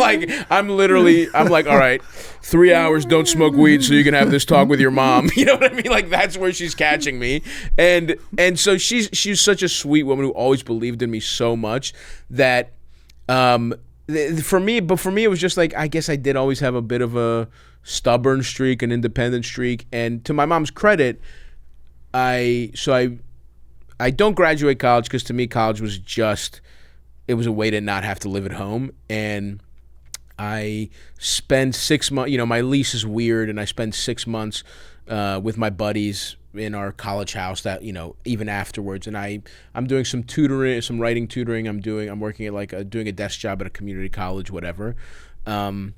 like, all right. 3 hours, don't smoke weed so you can have this talk with your mom. You know what I mean? Like, that's where she's catching me. And so she's such a sweet woman who always believed in me so much that for me it was just like, I guess I did always have a bit of a stubborn streak, an independent streak. And to my mom's credit, I don't graduate college because to me college was it was a way to not have to live at home. And I spend 6 months, you know, my lease is weird, and I spend 6 months with my buddies in our college house that, you know, even afterwards. And I'm doing some tutoring, some writing tutoring. I'm working at doing a desk job at a community college, whatever. And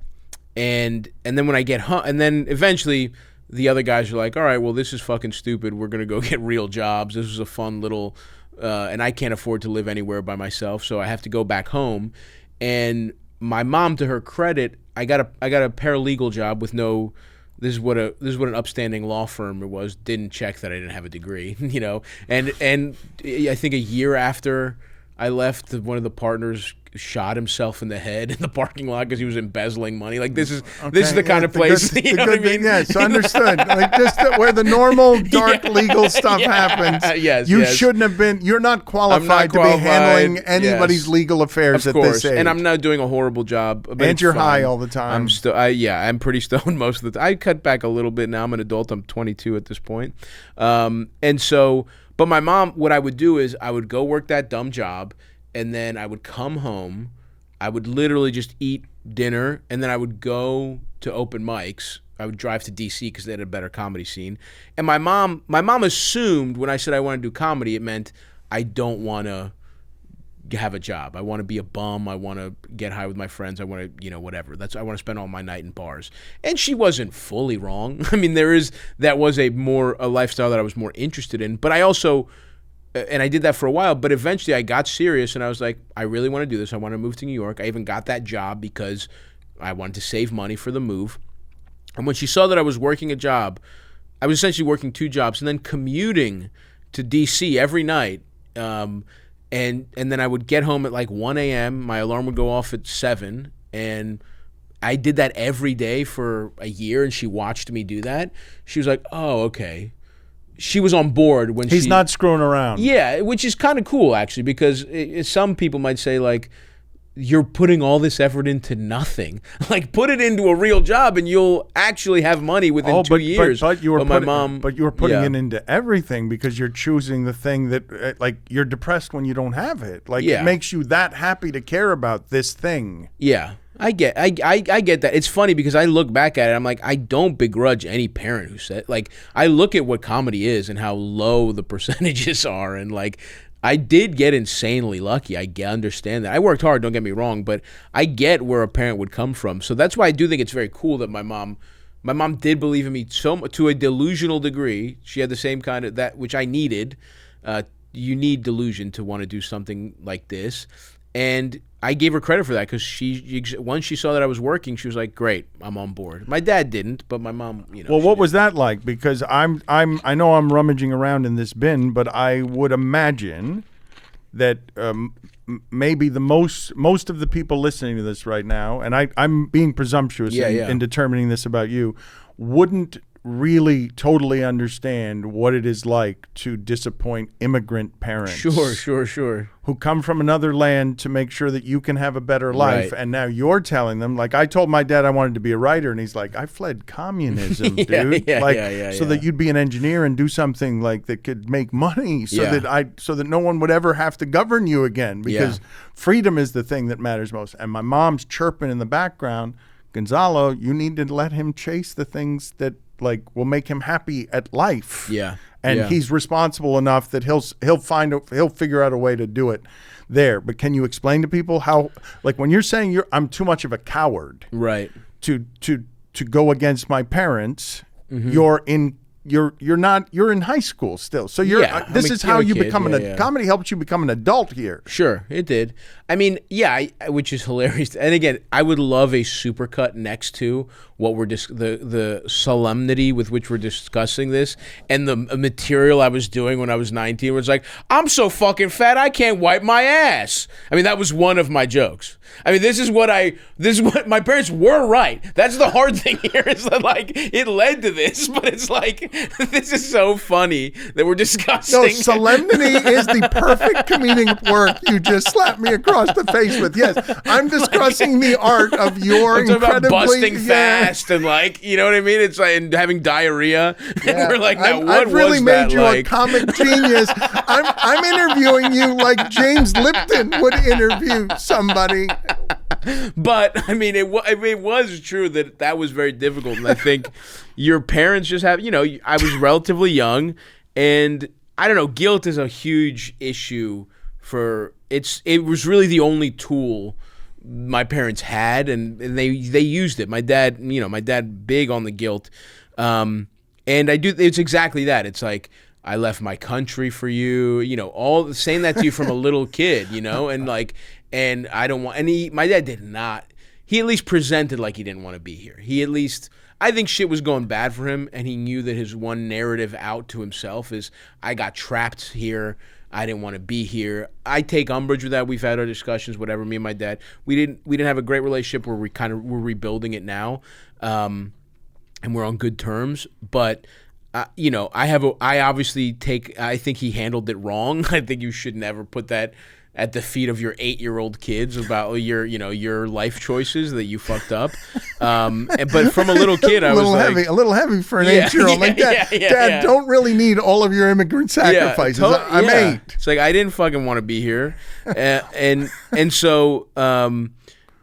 then when I get home, and then eventually the other guys are like, all right, well, this is fucking stupid. We're going to go get real jobs. This was a fun little, and I can't afford to live anywhere by myself. So I have to go back home. And my mom, to her credit, I got a paralegal job with no. This is what an upstanding law firm it was. Didn't check that I didn't have a degree, you know. And I think a year after I left, one of the partners shot himself in the head in the parking lot because he was embezzling money. Like, this is the kind of place. You know what I mean? Yes, understood. Like, just where the normal dark legal stuff happens. Yes, shouldn't have been. You're not qualified to be handling anybody's legal affairs at this age. And I'm not doing a horrible job. But and you're high all the time. I'm pretty stoned most of the time. I cut back a little bit now. I'm an adult. I'm 22 at this point. And so, but my mom, what I would do is I would go work that dumb job. And then I would come home, I would literally just eat dinner, and then I would go to open mics. I would drive to D.C. because they had a better comedy scene. And my mom assumed when I said I want to do comedy, it meant I don't want to have a job. I want to be a bum. I want to get high with my friends. I want to, you know, whatever. I want to spend all my night in bars. And she wasn't fully wrong. I mean, that was a lifestyle that I was more interested in. But I also... And I did that for a while, but eventually I got serious and I was like, I really want to do this. I want to move to New York. I even got that job because I wanted to save money for the move. And when she saw that I was working a job, I was essentially working 2 jobs and then commuting to D.C. every night. And then I would get home at like 1 a.m. My alarm would go off at 7. And I did that every day for a year, and she watched me do that. She was like, oh, okay. She was on board when he's not screwing around. Yeah, which is kind of cool, actually, because some people might say, like, you're putting all this effort into nothing. Like, put it into a real job and you'll actually have money within 2 years. But you were putting it into everything because you're choosing the thing that, like, you're depressed when you don't have it. Like, it makes you that happy to care about this thing. Yeah. I get that. It's funny because I look back at it, I'm like, I don't begrudge any parent who said, like, I look at what comedy is and how low the percentages are, and like, I did get insanely lucky. I understand that. I worked hard, don't get me wrong, but I get where a parent would come from. So that's why I do think it's very cool that my mom did believe in me to a delusional degree. She had the same kind of that which I needed. You need delusion to want to do something like this. And I gave her credit for that because once she saw that I was working, she was like, "Great, I'm on board." My dad didn't, but my mom, Well, what was that like? Because I know I'm rummaging around in this bin, but I would imagine that maybe the most of the people listening to this right now, and I'm being presumptuous in determining this about you, wouldn't really totally understand what it is like to disappoint immigrant parents. Sure. Who come from another land to make sure that you can have a better life. Right. And now you're telling them, like I told my dad I wanted to be a writer, and he's like, I fled communism, dude. So that you'd be an engineer and do something like that could make money so that no one would ever have to govern you again, because freedom is the thing that matters most. And my mom's chirping in the background, Gonzalo, you need to let him chase the things that will make him happy at life. And he's responsible enough that he'll figure out a way to do it there. But can you explain to people how, when you're saying I'm too much of a coward, right, to go against my parents, you're in high school still. So this is how you become comedy helps you become an adult here. Sure, it did. I mean, which is hilarious. And again, I would love a supercut next to what we're the solemnity with which we're discussing this, and the material I was doing when I was 19 was like, I'm so fucking fat I can't wipe my ass. I mean, that was one of my jokes. I mean, this is what my parents were right. That's the hard thing here, is that it led to this, but it's like, this is so funny that we're discussing. No, solemnity is the perfect comedic work you just slapped me across the face with. Yes, I'm discussing the art of your incredibly about busting fast and you know what I mean? It's like, and having diarrhea. And we're like, now what I've really was made that you like? A comic genius. I'm interviewing you like James Lipton would interview somebody. But I mean, it was true that was very difficult, and I think your parents just have. I was relatively young, and I don't know. Guilt is a huge issue for it was really the only tool my parents had, and they used it. My dad big on the guilt, and it's exactly that. It's like, I left my country for you, all saying that to you from a little kid, and I don't want, and my dad did not, he at least presented like he didn't want to be here. He at least, I think shit was going bad for him, and he knew that his one narrative out to himself is, I got trapped here, I didn't want to be here. I take umbrage with that. We've had our discussions, whatever, me and my dad. We didn't have a great relationship where we're rebuilding it now, and we're on good terms, but I obviously I think he handled it wrong. I think you should never put that at the feet of your 8-year-old kids about your life choices that you fucked up. But from a little kid, I was a little heavy for an 8-year-old. Dad, don't really need all of your immigrant sacrifices. I'm 8. It's like, I didn't fucking want to be here, and so.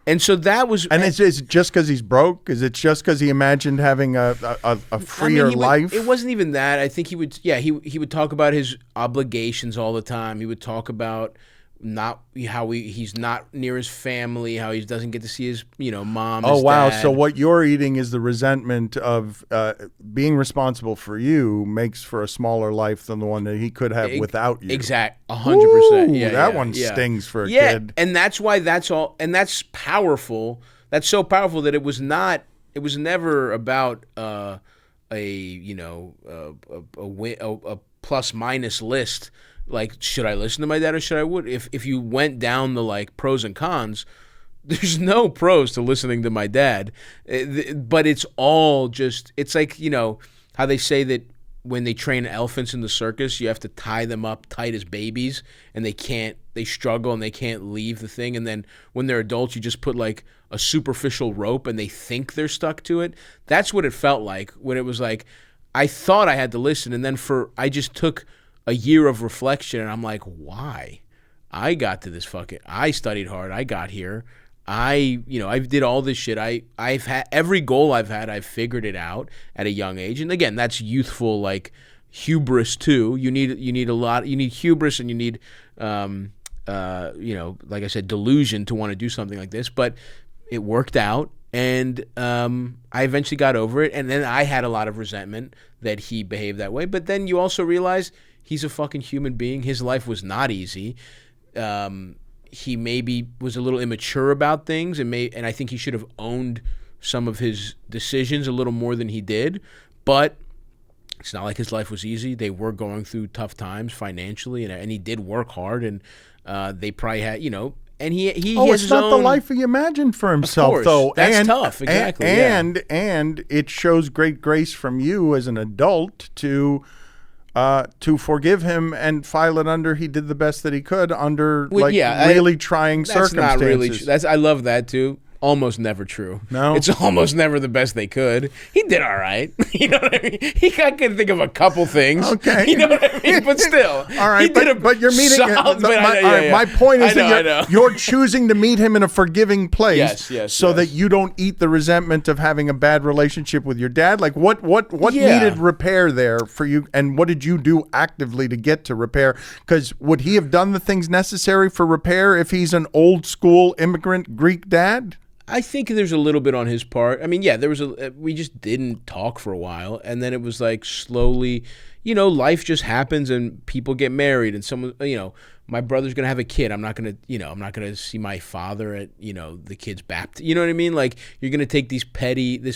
And so that was, and it's just because he's broke. Is it just because he imagined having a freer life? It wasn't even that. I think he would talk about his obligations all the time. He would talk about he's not near his family, how he doesn't get to see his mom. Oh wow! Dad. So what you're eating is the resentment of being responsible for you makes for a smaller life than the one that he could have without you. Exact, 100%. Yeah, that one stings for a kid. And that's why that's all, and that's powerful. That's so powerful that it was not. It was never about a plus minus list. Like, should I listen to my dad or should I would? If you went down the pros and cons, there's no pros to listening to my dad. But it's all just, it's like, how they say that when they train elephants in the circus, you have to tie them up tight as babies, and they struggle and they can't leave the thing. And then when they're adults, you just put a superficial rope and they think they're stuck to it. That's what it felt like when it was like, I thought I had to listen. And then I just took a year of reflection, and I'm like, why? I got to this I studied hard. I got here. I did all this shit. I've had every goal I've had. I've figured it out at a young age. And again, that's youthful, hubris too. You need a lot. You need hubris, and you need, like I said, delusion to want to do something like this. But it worked out, and I eventually got over it. And then I had a lot of resentment that he behaved that way. But then you also realize he's a fucking human being. His life was not easy. he maybe was a little immature about things, and I think he should have owned some of his decisions a little more than he did. But it's not like his life was easy. They were going through tough times financially, and he did work hard, and they probably had, and he it's not the life he imagined for himself, though. That's tough, exactly. And it shows great grace from you as an adult to forgive him and file it under he did the best that he could under really trying circumstances. Not really. I love that too. Almost never true. No, it's almost never the best they could. He did all right. You know what I mean? I can think of a couple things. Okay, you know what I mean? But still, all right. But you're meeting. My point is that you're choosing to meet him in a forgiving place, so that you don't eat the resentment of having a bad relationship with your dad. Like what needed repair there for you, and what did you do actively to get to repair? Because would he have done the things necessary for repair if he's an old school immigrant Greek dad? I think there's a little bit on his part. I mean, there was we just didn't talk for a while, and then it was like slowly, life just happens, and people get married, and someone, my brother's gonna have a kid. I'm not gonna see my father at, the kid's baptism. You know what I mean? Like, you're gonna take this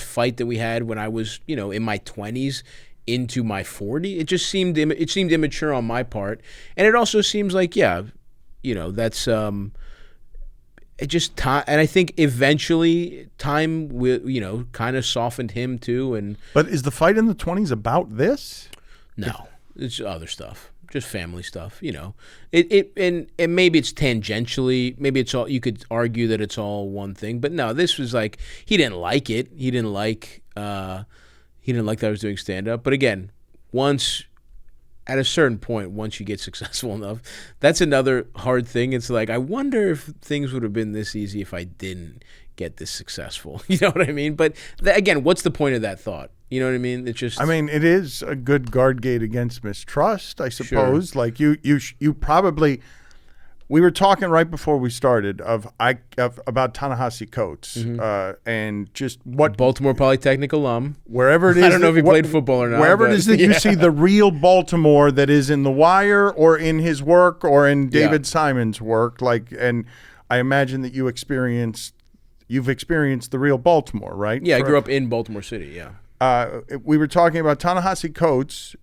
fight that we had when I was, in my 20s into my 40s. It just seemed immature on my part, and it also seems like that's it just time, and I think eventually time will, kind of softened him too. But is the fight in the 20s about this? No, it's other stuff, just family stuff. And maybe it's tangentially, maybe it's all. You could argue that it's all one thing, but no, this was like he didn't like it. He didn't like that I was doing stand up. But again, at a certain point, once you get successful enough, that's another hard thing. It's like, I wonder if things would have been this easy if I didn't get this successful. You know what I mean? But again, what's the point of that thought? You know what I mean? It's just. I mean, it is a good guard gate against mistrust, I suppose. Sure. Like you probably. We were talking right before we started about Ta-Nehisi Coates, and just what Baltimore Polytechnic alum. Wherever it is, I don't know if he played football or not. Wherever it is that you see the real Baltimore that is in The Wire or in his work or in David Simon's work, and I imagine that you've experienced the real Baltimore, right? Yeah, I grew up in Baltimore City. Yeah. We were talking about Ta-Nehisi Coates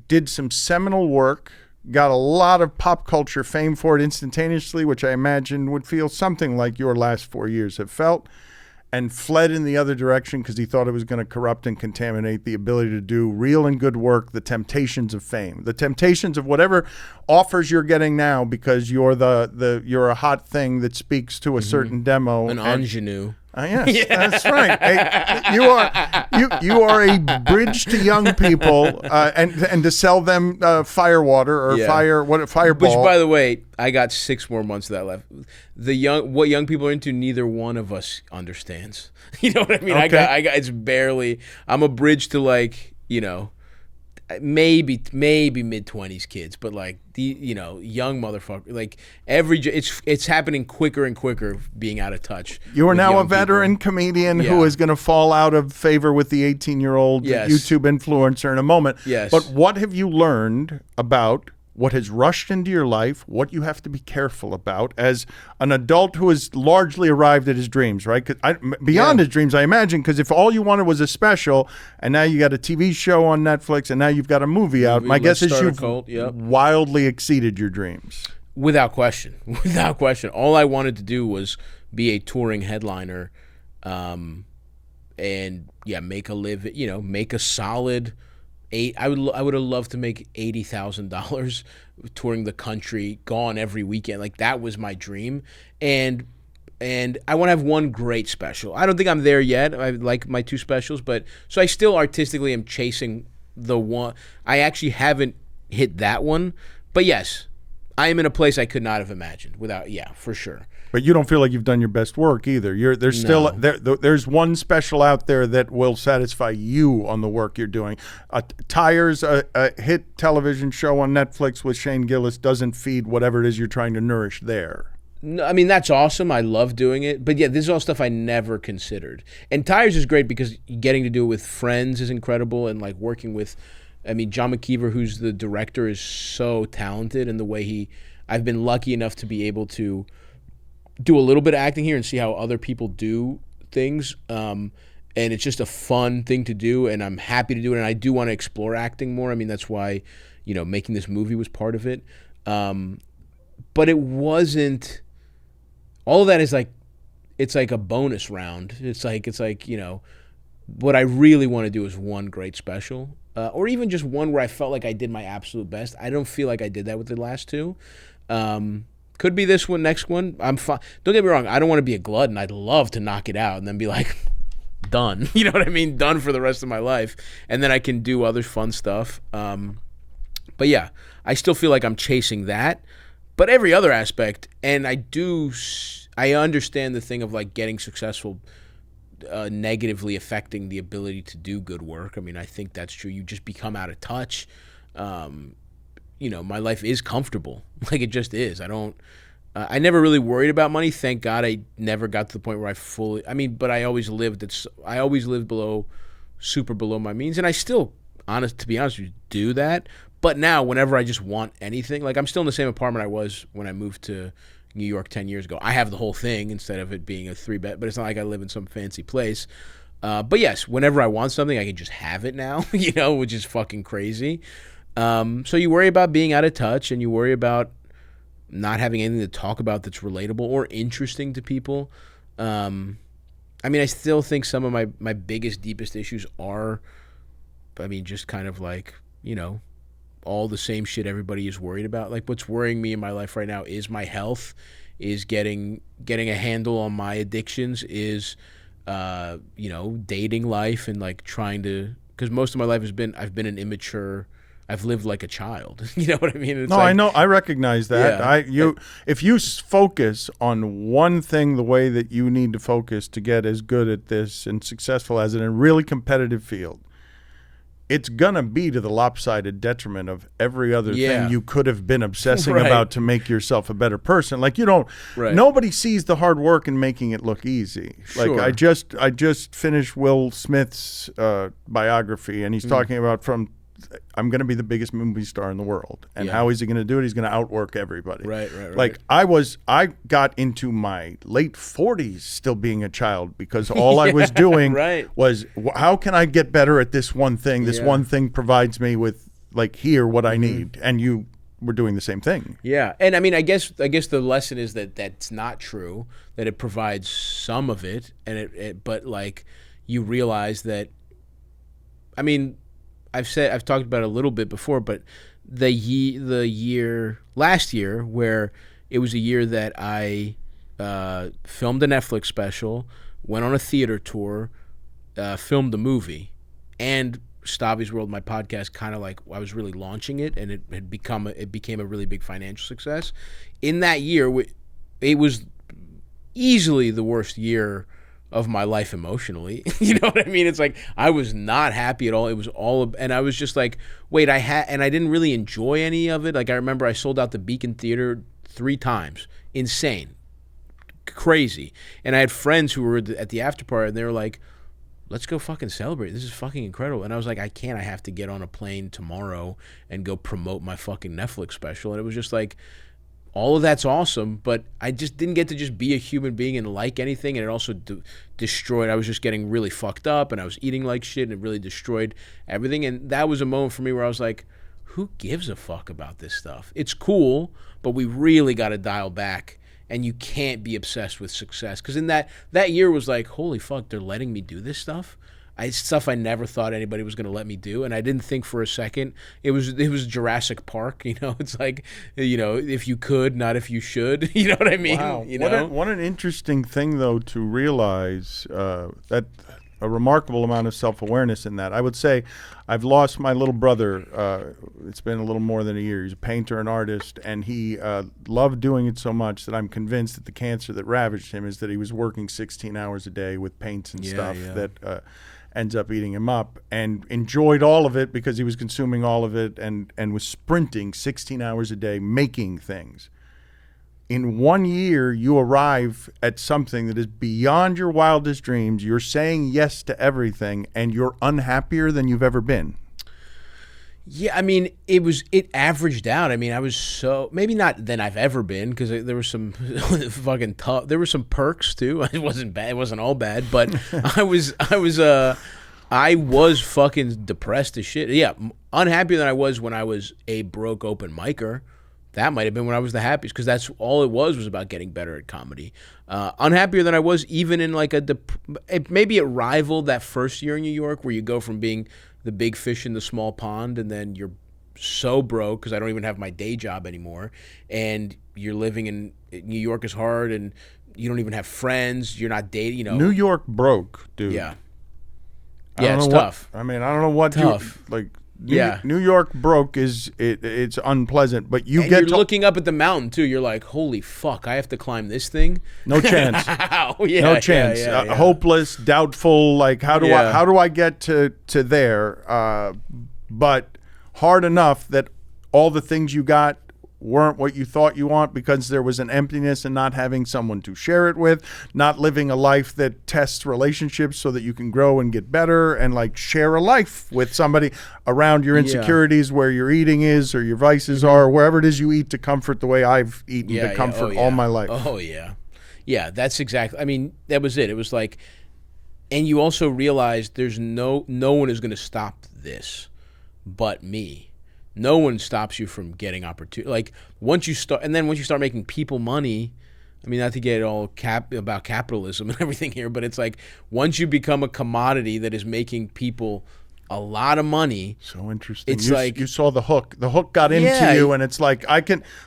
did some seminal work. Got a lot of pop culture fame for it instantaneously, which I imagine would feel something like your last 4 years have felt, and fled in the other direction because he thought it was going to corrupt and contaminate the ability to do real and good work, the temptations of fame, the temptations of whatever offers you're getting now because you're you're a hot thing that speaks to a certain demo. An ingenue. Yes, that's right. Hey, you are a bridge to young people, and to sell them firewater or fireball. Which, by the way, I got 6 more months of that left. What young people are into, neither one of us understands. You know what I mean? Okay. I got. It's barely. I'm a bridge to maybe mid-20s kids, but young motherfucker, it's happening quicker and quicker, being out of touch. You are now a veteran comedian who is going to fall out of favor with the 18-year-old YouTube influencer in a moment. Yes. But what have you learned about what has rushed into your life, what you have to be careful about as an adult who has largely arrived at his dreams, right? Beyond his dreams, I imagine, because if all you wanted was a special, and now you got a TV show on Netflix, and now you've got a movie out, my guess is you've wildly exceeded your dreams. Without question. Without question. All I wanted to do was be a touring headliner and, make a solid... I would have loved to make $80,000 touring the country, gone every weekend. Like, that was my dream, and I want to have one great special. I don't think I'm there yet. I like my 2 specials, but so I still artistically am chasing the one. I actually haven't hit that one, but yes, I am in a place I could not have imagined without. Yeah, for sure. But you don't feel like you've done your best work either. There's one special out there that will satisfy you on the work you're doing. Tires, a hit television show on Netflix with Shane Gillis, doesn't feed whatever it is you're trying to nourish there. No, I mean, that's awesome. I love doing it. But yeah, this is all stuff I never considered. And Tires is great because getting to do it with friends is incredible, and working with, John McKeever, who's the director, is so talented in the way I've been lucky enough to be able to do a little bit of acting here and see how other people do things. And it's just a fun thing to do, and I'm happy to do it. And I do want to explore acting more. I mean, that's why, making this movie was part of it. But it wasn't. All of that is like, it's like a bonus round. It's like what I really want to do is one great special, or even just one where I felt like I did my absolute best. I don't feel like I did that with the last two. Could be this one, next one. I'm fine. Don't get me wrong. I don't want to be a glutton. I'd love to knock it out and then be like, done. You know what I mean? Done for the rest of my life. And then I can do other fun stuff. But yeah, I still feel like I'm chasing that. But every other aspect, and I understand the thing of like getting successful negatively affecting the ability to do good work. I mean, I think that's true. You just become out of touch. My life is comfortable. Like, it just is. I never really worried about money. Thank God I never got to the point where but I always lived super below my means. And I still, to be honest with you, do that. But now, whenever I just want anything, like I'm still in the same apartment I was when I moved to New York 10 years ago. I have the whole thing instead of it being a 3-bed, but it's not like I live in some fancy place. But yes, whenever I want something, I can just have it now, which is fucking crazy. So you worry about being out of touch, and you worry about not having anything to talk about that's relatable or interesting to people. I still think some of my biggest, deepest issues are, just kind of like, all the same shit everybody is worried about. Like, what's worrying me in my life right now is my health, is getting a handle on my addictions, is dating life, and like trying to, because most of my life I've been an immature. I've lived like a child. You know what I mean? I know. I recognize that. Yeah. If you focus on one thing the way that you need to focus to get as good at this and successful as it in a really competitive field, it's going to be to the lopsided detriment of every other thing you could have been obsessing about to make yourself a better person. Like, nobody sees the hard work in making it look easy. Like, I just finished Will Smith's biography, and he's talking about I'm going to be the biggest movie star in the world. And how is he going to do it? He's going to outwork everybody. Right. Like, I got into my late 40s still being a child because all I was doing was, how can I get better at this one thing? This one thing provides me with, like, here, what I need. And you were doing the same thing. Yeah. And I guess the lesson is that that's not true, that it provides some of it. And but like, you realize that, I've talked about it a little bit before, but the year last year, where it was a year that I filmed a Netflix special, went on a theater tour, filmed a movie, and Stavvy's World, my podcast, kind of like I was really launching it, and it became a really big financial success. In that year, it was easily the worst year of my life emotionally. You know what I mean? It's like, I was not happy at all. It was and I was just like, wait, and I didn't really enjoy any of it. Like, I remember I sold out the Beacon Theater 3 times. Insane. Crazy. And I had friends who were at the after party, and they were like, let's go fucking celebrate. This is fucking incredible. And I was like, I can't. I have to get on a plane tomorrow and go promote my fucking Netflix special. And it was just like, all of that's awesome, but I just didn't get to just be a human being and like anything, and it also destroyed. I was just getting really fucked up, and I was eating like shit, and it really destroyed everything. And that was a moment for me where I was like, who gives a fuck about this stuff? It's cool, but we really got to dial back, and you can't be obsessed with success. Because in that year was like, holy fuck, they're letting me do this stuff? Stuff I never thought anybody was going to let me do, and I didn't think for a second. It was Jurassic Park, It's like, if you could, not if you should. You know what I mean? Wow. What an interesting thing, though, to realize that a remarkable amount of self-awareness in that. I would say I've lost my little brother. It's been a little more than a year. He's a painter and artist, and he loved doing it so much that I'm convinced that the cancer that ravaged him is that he was working 16 hours a day with paints and stuff that ends up eating him up, and enjoyed all of it because he was consuming all of it, and was sprinting 16 hours a day making things. In 1 year, you arrive at something that is beyond your wildest dreams. You're saying yes to everything, and you're unhappier than you've ever been. Yeah, I mean, it averaged out. I mean, I was maybe not than I've ever been, because there was some fucking tough. There were some perks too. It wasn't bad. It wasn't all bad, but I was fucking depressed as shit. Yeah, unhappier than I was when I was a broke open micer. That might have been when I was the happiest, because that's all it was about getting better at comedy. Unhappier than I was even in like maybe it rivaled that first year in New York, where you go from being the big fish in the small pond, and then you're so broke because I don't even have my day job anymore, and you're living in New York is hard, and you don't even have friends. You're not dating. New York broke, dude. Yeah. Yeah, it's tough. I mean, I don't know what tough. New York broke it's unpleasant, but you're looking up at the mountain too. You're like, holy fuck, I have to climb this thing. No chance. No chance. Hopeless, doubtful. Like, how do I get to there? But hard enough that all the things you got weren't what you thought you want, because there was an emptiness in not having someone to share it with, not living a life that tests relationships so that you can grow and get better, and like share a life with somebody around your insecurities, where your eating is or your vices are, or wherever it is you eat to comfort, the way I've eaten to comfort all my life. Oh yeah. Yeah, that's exactly. I mean, that was it. It was like, and you also realize there's no one is going to stop this but me. No one stops you from getting opportunity. Like, once you start making people money, I mean, not to get all about capitalism and everything here, but it's like, once you become a commodity that is making people a lot of money. So interesting. It's like you saw the hook. The hook got into you, and it's like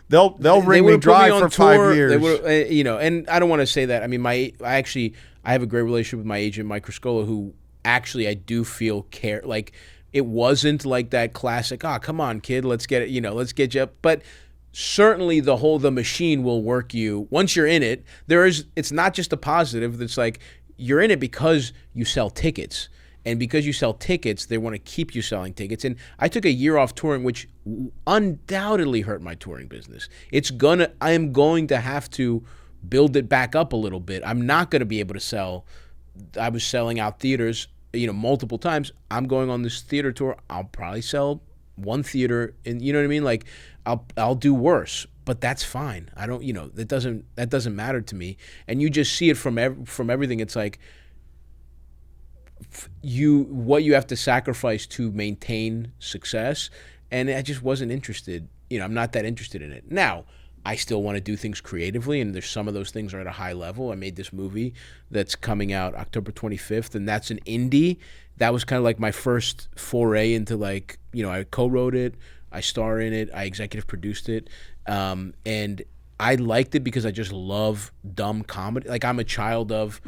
they'll ring me dry for 5 years. They would, and I don't want to say that. I mean, I have a great relationship with my agent, Mike Criscola, who actually I do feel care. Like, it wasn't like that classic, come on, kid, let's get it, let's get you up. But certainly the machine will work you. Once you're in it, it's not just a positive. It's like, you're in it because you sell tickets. And because you sell tickets, they want to keep you selling tickets. And I took a year off touring, which undoubtedly hurt my touring business. I am going to have to build it back up a little bit. I'm not going to be able to sell. I was selling out theaters multiple times. I'm going on this theater tour. I'll probably sell one theater, and you know what I mean? Like, I'll do worse, but that's fine. I don't, that doesn't matter to me. And you just see it from everything. It's like, what you have to sacrifice to maintain success, and I just wasn't interested. I'm not that interested in it. Now, I still want to do things creatively, and there's some of those things are at a high level. I made this movie that's coming out October 25th, and that's an indie. That was kind of like my first foray into, like, I co-wrote it, I star in it, I executive produced it, and I liked it because I just love dumb comedy. Like, I'm a child of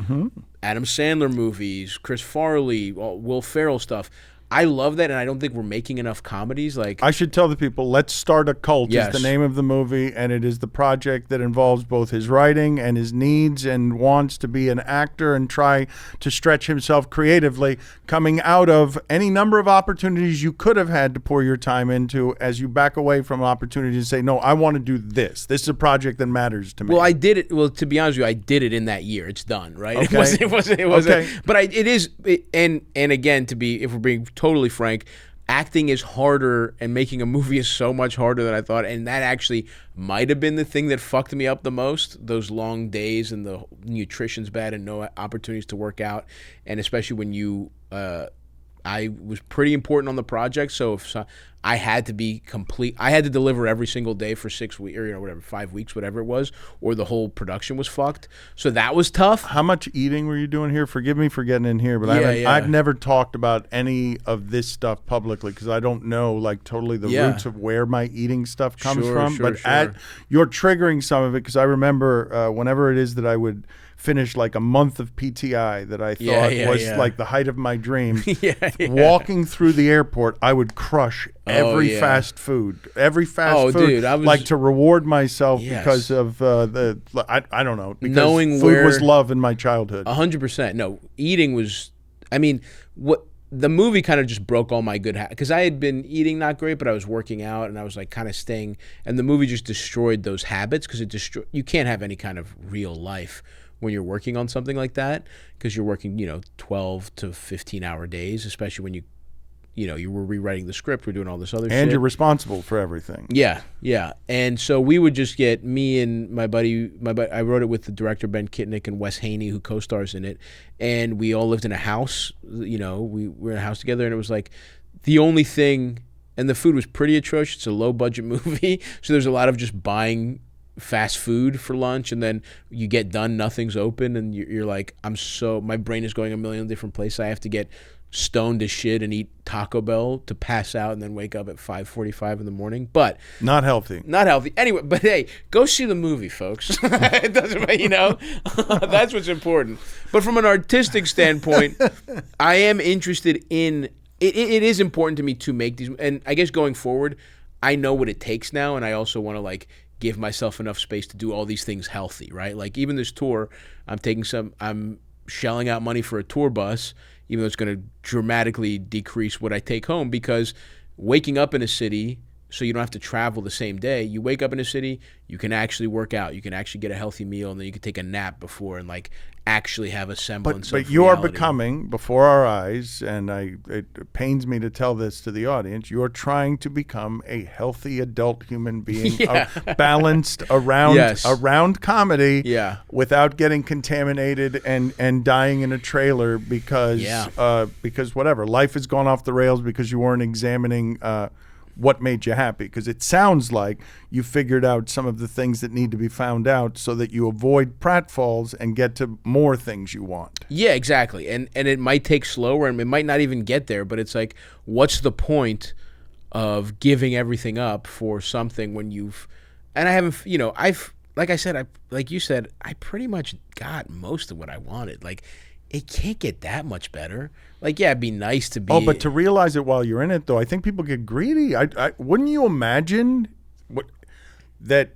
Adam Sandler movies, Chris Farley, Will Ferrell stuff. I love that, and I don't think we're making enough comedies. Like, I should tell the people, Let's Start a Cult is the name of the movie, and it is the project that involves both his writing and his needs and wants to be an actor and try to stretch himself creatively, coming out of any number of opportunities you could have had to pour your time into, as you back away from opportunities and say, no, I want to do this. This is a project that matters to me. Well, I did it. Well, to be honest with you, I did it in that year. It's done, right? Okay. It wasn't. Okay. But it is. And again, if we're being totally frank, acting is harder, and making a movie is so much harder than I thought, and that actually might have been the thing that fucked me up the most, those long days, and the nutrition's bad and no opportunities to work out, and especially when I was pretty important on the project, so I had to be complete. I had to deliver every single day for 6 weeks, or 5 weeks, whatever it was, or the whole production was fucked. So that was tough. How much eating were you doing here? Forgive me for getting in here, but I've never talked about any of this stuff publicly, because I don't know, like, totally the roots of where my eating stuff comes from. You're triggering some of it, because I remember whenever it is that I would finish like a month of PTI that I thought was like the height of my dream. Walking through the airport, I would crush every fast food. Dude, I was, like, to reward myself because of I don't know, because knowing food was love in my childhood. 100%. No, eating was, the movie kind of just broke all my good habits, because I had been eating not great, but I was working out, and I was like kind of staying, and the movie just destroyed those habits, because you can't have any kind of real life when you're working on something like that, because you're working 12 to 15 hour days, especially when you you were rewriting the script, we're doing all this other shit. And you're responsible for everything. Yeah. And so we would just get me and my buddy, I wrote it with the director, Ben Kitnick, and Wes Haney, who co-stars in it. And we all lived in a house, we were in a house together, and it was like the only thing, and the food was pretty atrocious. It's a low budget movie. So there's a lot of just buying fast food for lunch, and then you get done, nothing's open, and you're like, my brain is going a million different places. I have to get stoned as shit and eat Taco Bell to pass out and then wake up at 5:45 in the morning. But not healthy. Anyway, but hey, go see the movie, folks. It doesn't, that's what's important. But from an artistic standpoint, I am interested in it. It is important to me to make these, and I guess going forward, I know what it takes now, and I also want to give myself enough space to do all these things healthy, right? Like even this tour, I'm shelling out money for a tour bus, even though it's going to dramatically decrease what I take home, because waking up in a city, so you don't have to travel the same day, you wake up in a city, you can actually work out, you can actually get a healthy meal, and then you can take a nap before and actually have a semblance of reality. But you are becoming, before our eyes, and it pains me to tell this to the audience, you are trying to become a healthy adult human being, balanced around comedy, without getting contaminated and dying in a trailer because whatever, life has gone off the rails because you weren't examining what made you happy, because it sounds like you figured out some of the things that need to be found out so that you avoid pratfalls and get to more things you want. Yeah, exactly. And it might take slower, and it might not even get there, but it's like, what's the point of giving everything up for something when and I haven't, like I said, like you said, I pretty much got most of what I wanted. It can't get that much better. It'd be nice to be. Oh, but to realize it while you're in it, though, I think people get greedy. Wouldn't you imagine that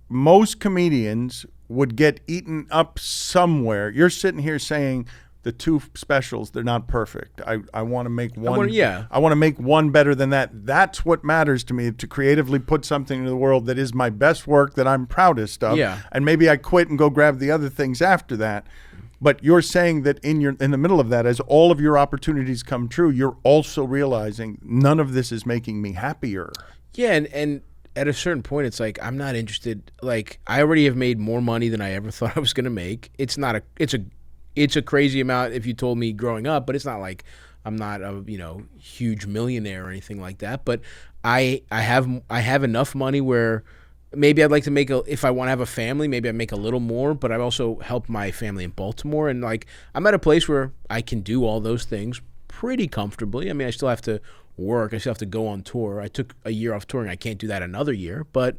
most comedians would get eaten up somewhere? You're sitting here saying the two specials, they're not perfect. I want to make one. I want to make one better than that. That's what matters to me, to creatively put something into the world that is my best work, that I'm proudest of. Yeah. And maybe I quit and go grab the other things after that. But you're saying that in the middle of that, as all of your opportunities come true, you're also realizing none of this is making me happier. Yeah, and at a certain point, it's like, I'm not interested. I already have made more money than I ever thought I was going to make. It's a crazy amount if you told me growing up, but it's not like I'm not a huge millionaire or anything like that. But I have enough money where maybe I'd like to make if I want to have a family, maybe I make a little more, but I've also helped my family in Baltimore. And I'm at a place where I can do all those things pretty comfortably. I mean, I still have to work. I still have to go on tour. I took a year off touring. I can't do that another year, but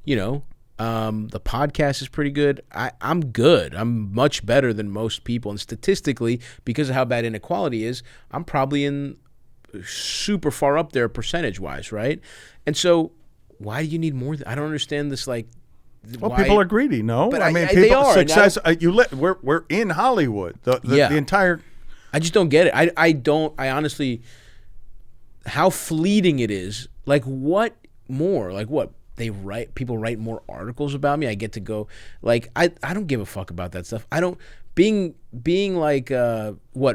the podcast is pretty good. I'm good. I'm much better than most people. And statistically, because of how bad inequality is, I'm probably in super far up there percentage wise. Right. And so, why do you need more? I don't understand this. People are greedy. No, but I mean, they are. Success. We're in Hollywood. The entire. I just don't get it. I honestly, how fleeting it is. What more? What they write? People write more articles about me. I get to go. I don't give a fuck about that stuff. I don't being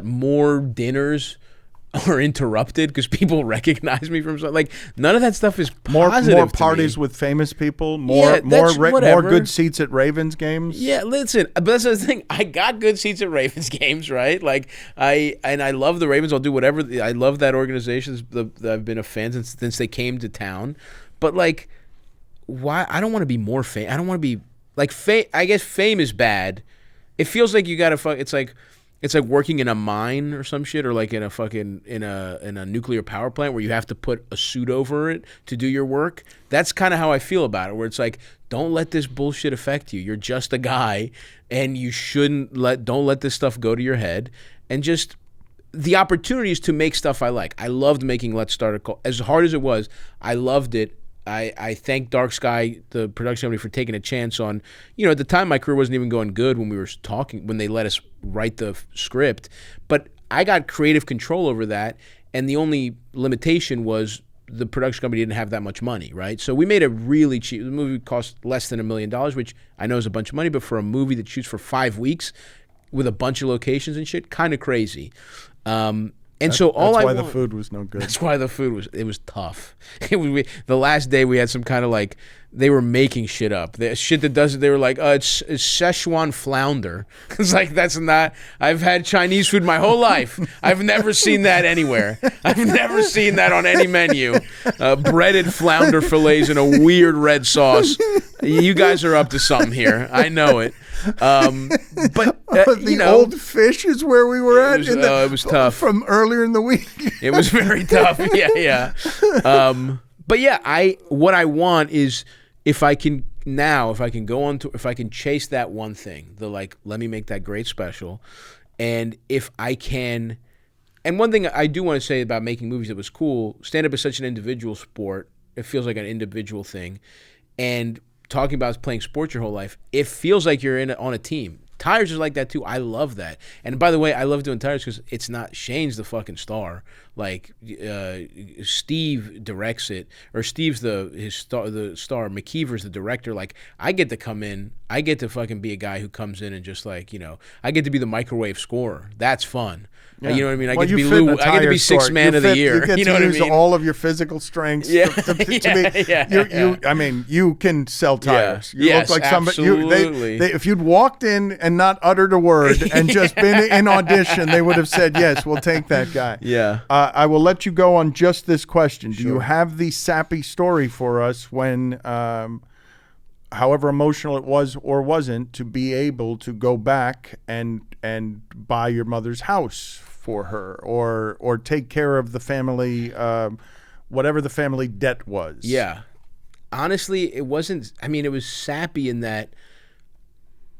more dinners are interrupted because people recognize me from something. None of that stuff is positive. More parties with famous people. More good seats at Ravens games. Yeah, listen, but that's the thing. I got good seats at Ravens games, right? I love the Ravens. I'll do whatever. I love that organization. I've been a fan since they came to town. But why? I don't want to be more famous. I don't want to be fame. I guess fame is bad. It feels like you gotta fuck. It's like working in a mine or some shit, or in a fucking in a nuclear power plant where you have to put a suit over it to do your work. That's kind of how I feel about it. Where it's don't let this bullshit affect you. You're just a guy, and you don't let this stuff go to your head. And just the opportunities to make stuff I like. I loved making Let's Start a Cult. As hard as it was, I loved it. I thank Dark Sky, the production company, for taking a chance on, at the time my career wasn't even going good when they let us write the script. But I got creative control over that, and the only limitation was the production company didn't have that much money, right? So we made a really cheap, the movie cost less than $1 million, which I know is a bunch of money, but for a movie that shoots for 5 weeks with a bunch of locations and shit, kind of crazy. And so all that's I why want, the food was no good. That's why the food was tough. The last day we had some kind of like, they were making shit up. The shit that doesn't, they were like, it's Szechuan flounder. It's like, that's not, I've had Chinese food my whole life. I've never seen that anywhere. I've never seen that on any menu. Breaded flounder fillets in a weird red sauce. You guys are up to something here. I know it. But the old fish is where we were at. It was tough from earlier in the week. It was very tough. Yeah. But yeah, what I want is if I can go on to, if I can chase that one thing, let me make that great special, and if I can, and one thing I do want to say about making movies that was cool, stand-up is such an individual sport. It feels like an individual thing, and talking about playing sports your whole life, it feels like you're on a team. Tires is like that too. I love that. And by the way, I love doing Tires because it's not, Shane's the fucking star. Like Steve directs it, or Steve's the star. McKeever's the director. Like, I get to come in. I get to fucking be a guy who comes in and just like, I get to be the microwave scorer. That's fun. Yeah. You know what I mean? I get to be Lou. I get to be sixth man of the year. You get to use all of your physical strengths. Yeah. I mean, you can sell tires. Yeah. You look like somebody. Absolutely. If you'd walked in and not uttered a word and just been in audition, they would have said, yes, we'll take that guy. Yeah. I will let you go on just this question. Do Sure. you have the sappy story for us when, however emotional it was or wasn't, to be able to go back and buy your mother's house for her, or take care of the family, whatever the family debt was? Yeah. Honestly, it wasn't, I mean, it was sappy in that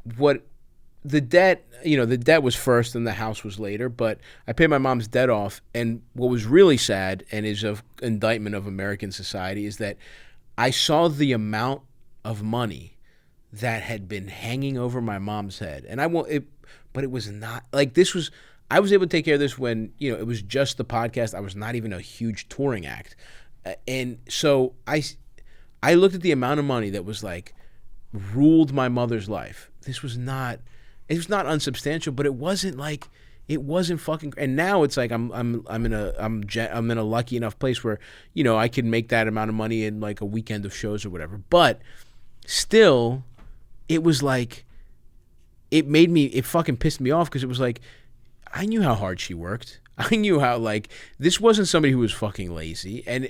the debt was first and the house was later, but I paid my mom's debt off. And what was really sad, and is an indictment of American society, is that I saw the amount of money that had been hanging over my mom's head. And but it was not, like, I was able to take care of this when, it was just the podcast. I was not even a huge touring act. And so I looked at the amount of money that was like ruled my mother's life. It was not unsubstantial, but it wasn't fucking. And now it's like I'm in a lucky enough place where, I can make that amount of money in like a weekend of shows or whatever. But still, it was like, it fucking pissed me off, because it was like, I knew how hard she worked. I knew how, like, this wasn't somebody who was fucking lazy. And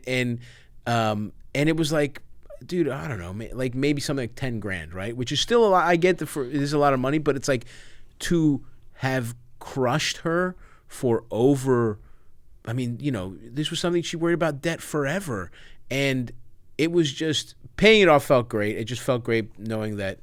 it was like, dude, I don't know, like maybe something like 10 grand, right? Which is still a lot. I get it is a lot of money, but it's like, to have crushed her for over, I mean, this was something she worried about debt forever. And it was just, paying it off felt great. It just felt great knowing that,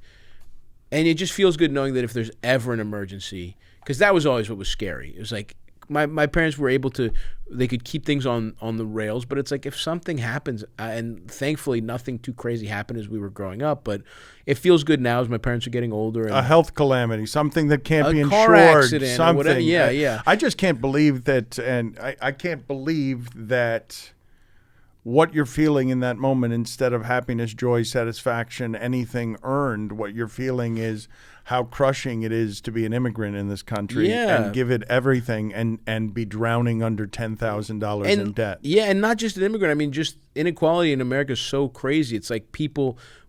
and it just feels good knowing that if there's ever an emergency, because that was always what was scary. It was like, my parents were able to, they could keep things on the rails, but it's like, if something happens, and thankfully nothing too crazy happened as we were growing up, but it feels good now as my parents are getting older. And a health calamity, something that can't be insured, car accident, something. Or whatever. Yeah. I just can't believe that, and I can't believe that what you're feeling in that moment, instead of happiness, joy, satisfaction, anything earned, what you're feeling is how crushing it is to be an immigrant in this country, and give it everything, and be drowning under $10,000 in debt. Yeah, and not just an immigrant. I mean, just inequality in America is so crazy. It's like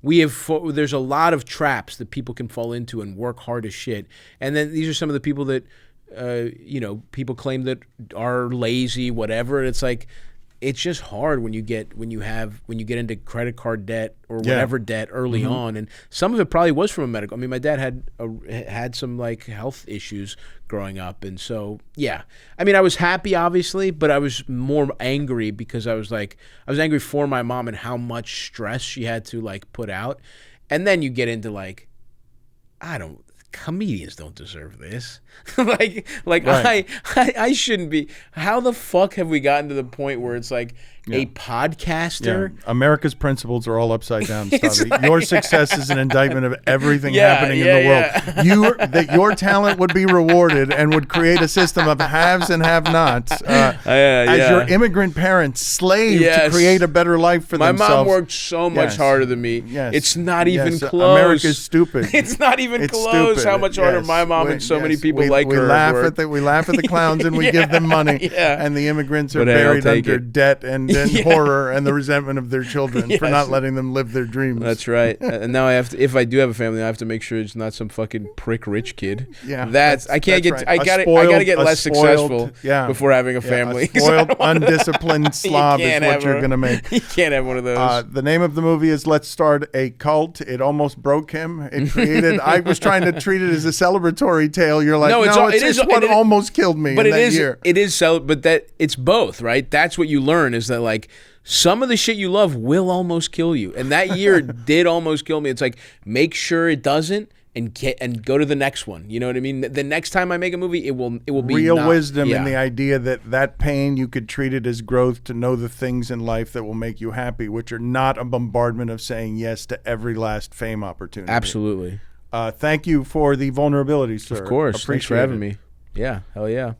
there's a lot of traps that people can fall into and work hard as shit. And then these are some of the people that, people claim that are lazy, whatever. And it's like, it's just hard when you get into credit card debt or whatever debt early on, and some of it probably was from a medical. I mean, my dad had some like health issues growing up, and so yeah. I mean, I was happy obviously, but I was more angry because I was angry for my mom and how much stress she had to like put out, and then you get into like, comedians don't deserve this. like right. I shouldn't be. How the fuck have we gotten to the point where it's like a podcaster. Yeah. America's principles are all upside down, Stavvy. Your success is an indictment of everything happening in the world. That your talent would be rewarded and would create a system of haves and have-nots. As your immigrant parents slaved to create a better life for themselves. My mom worked so much harder than me. Yes. It's not even close. America's stupid. It's not even close how much harder my mom and so many people like her work. We laugh at the clowns and we give them money. And the immigrants are buried under debt and horror and the resentment of their children for not letting them live their dreams. That's right. And now I have to, if I do have a family, I have to make sure it's not some fucking prick rich kid. Yeah, I gotta get less successful before having a family. A spoiled, undisciplined slob is what you're gonna make. You can't have one of those. The name of the movie is Let's Start a Cult. It almost broke him. It created. I was trying to treat it as a celebratory tale. You're like, it's what almost killed me. But in that year. It is. But that it's both, right? That's what you learn is that like some of the shit you love will almost kill you, and that year did almost kill me. It's like make sure it doesn't, and go to the next one. You know what I mean? The next time I make a movie, it will be real wisdom in the idea that pain you could treat it as growth to know the things in life that will make you happy, which are not a bombardment of saying yes to every last fame opportunity. Absolutely. Thank you for the vulnerability, sir. Of course. Thanks for having me. Yeah. Hell yeah.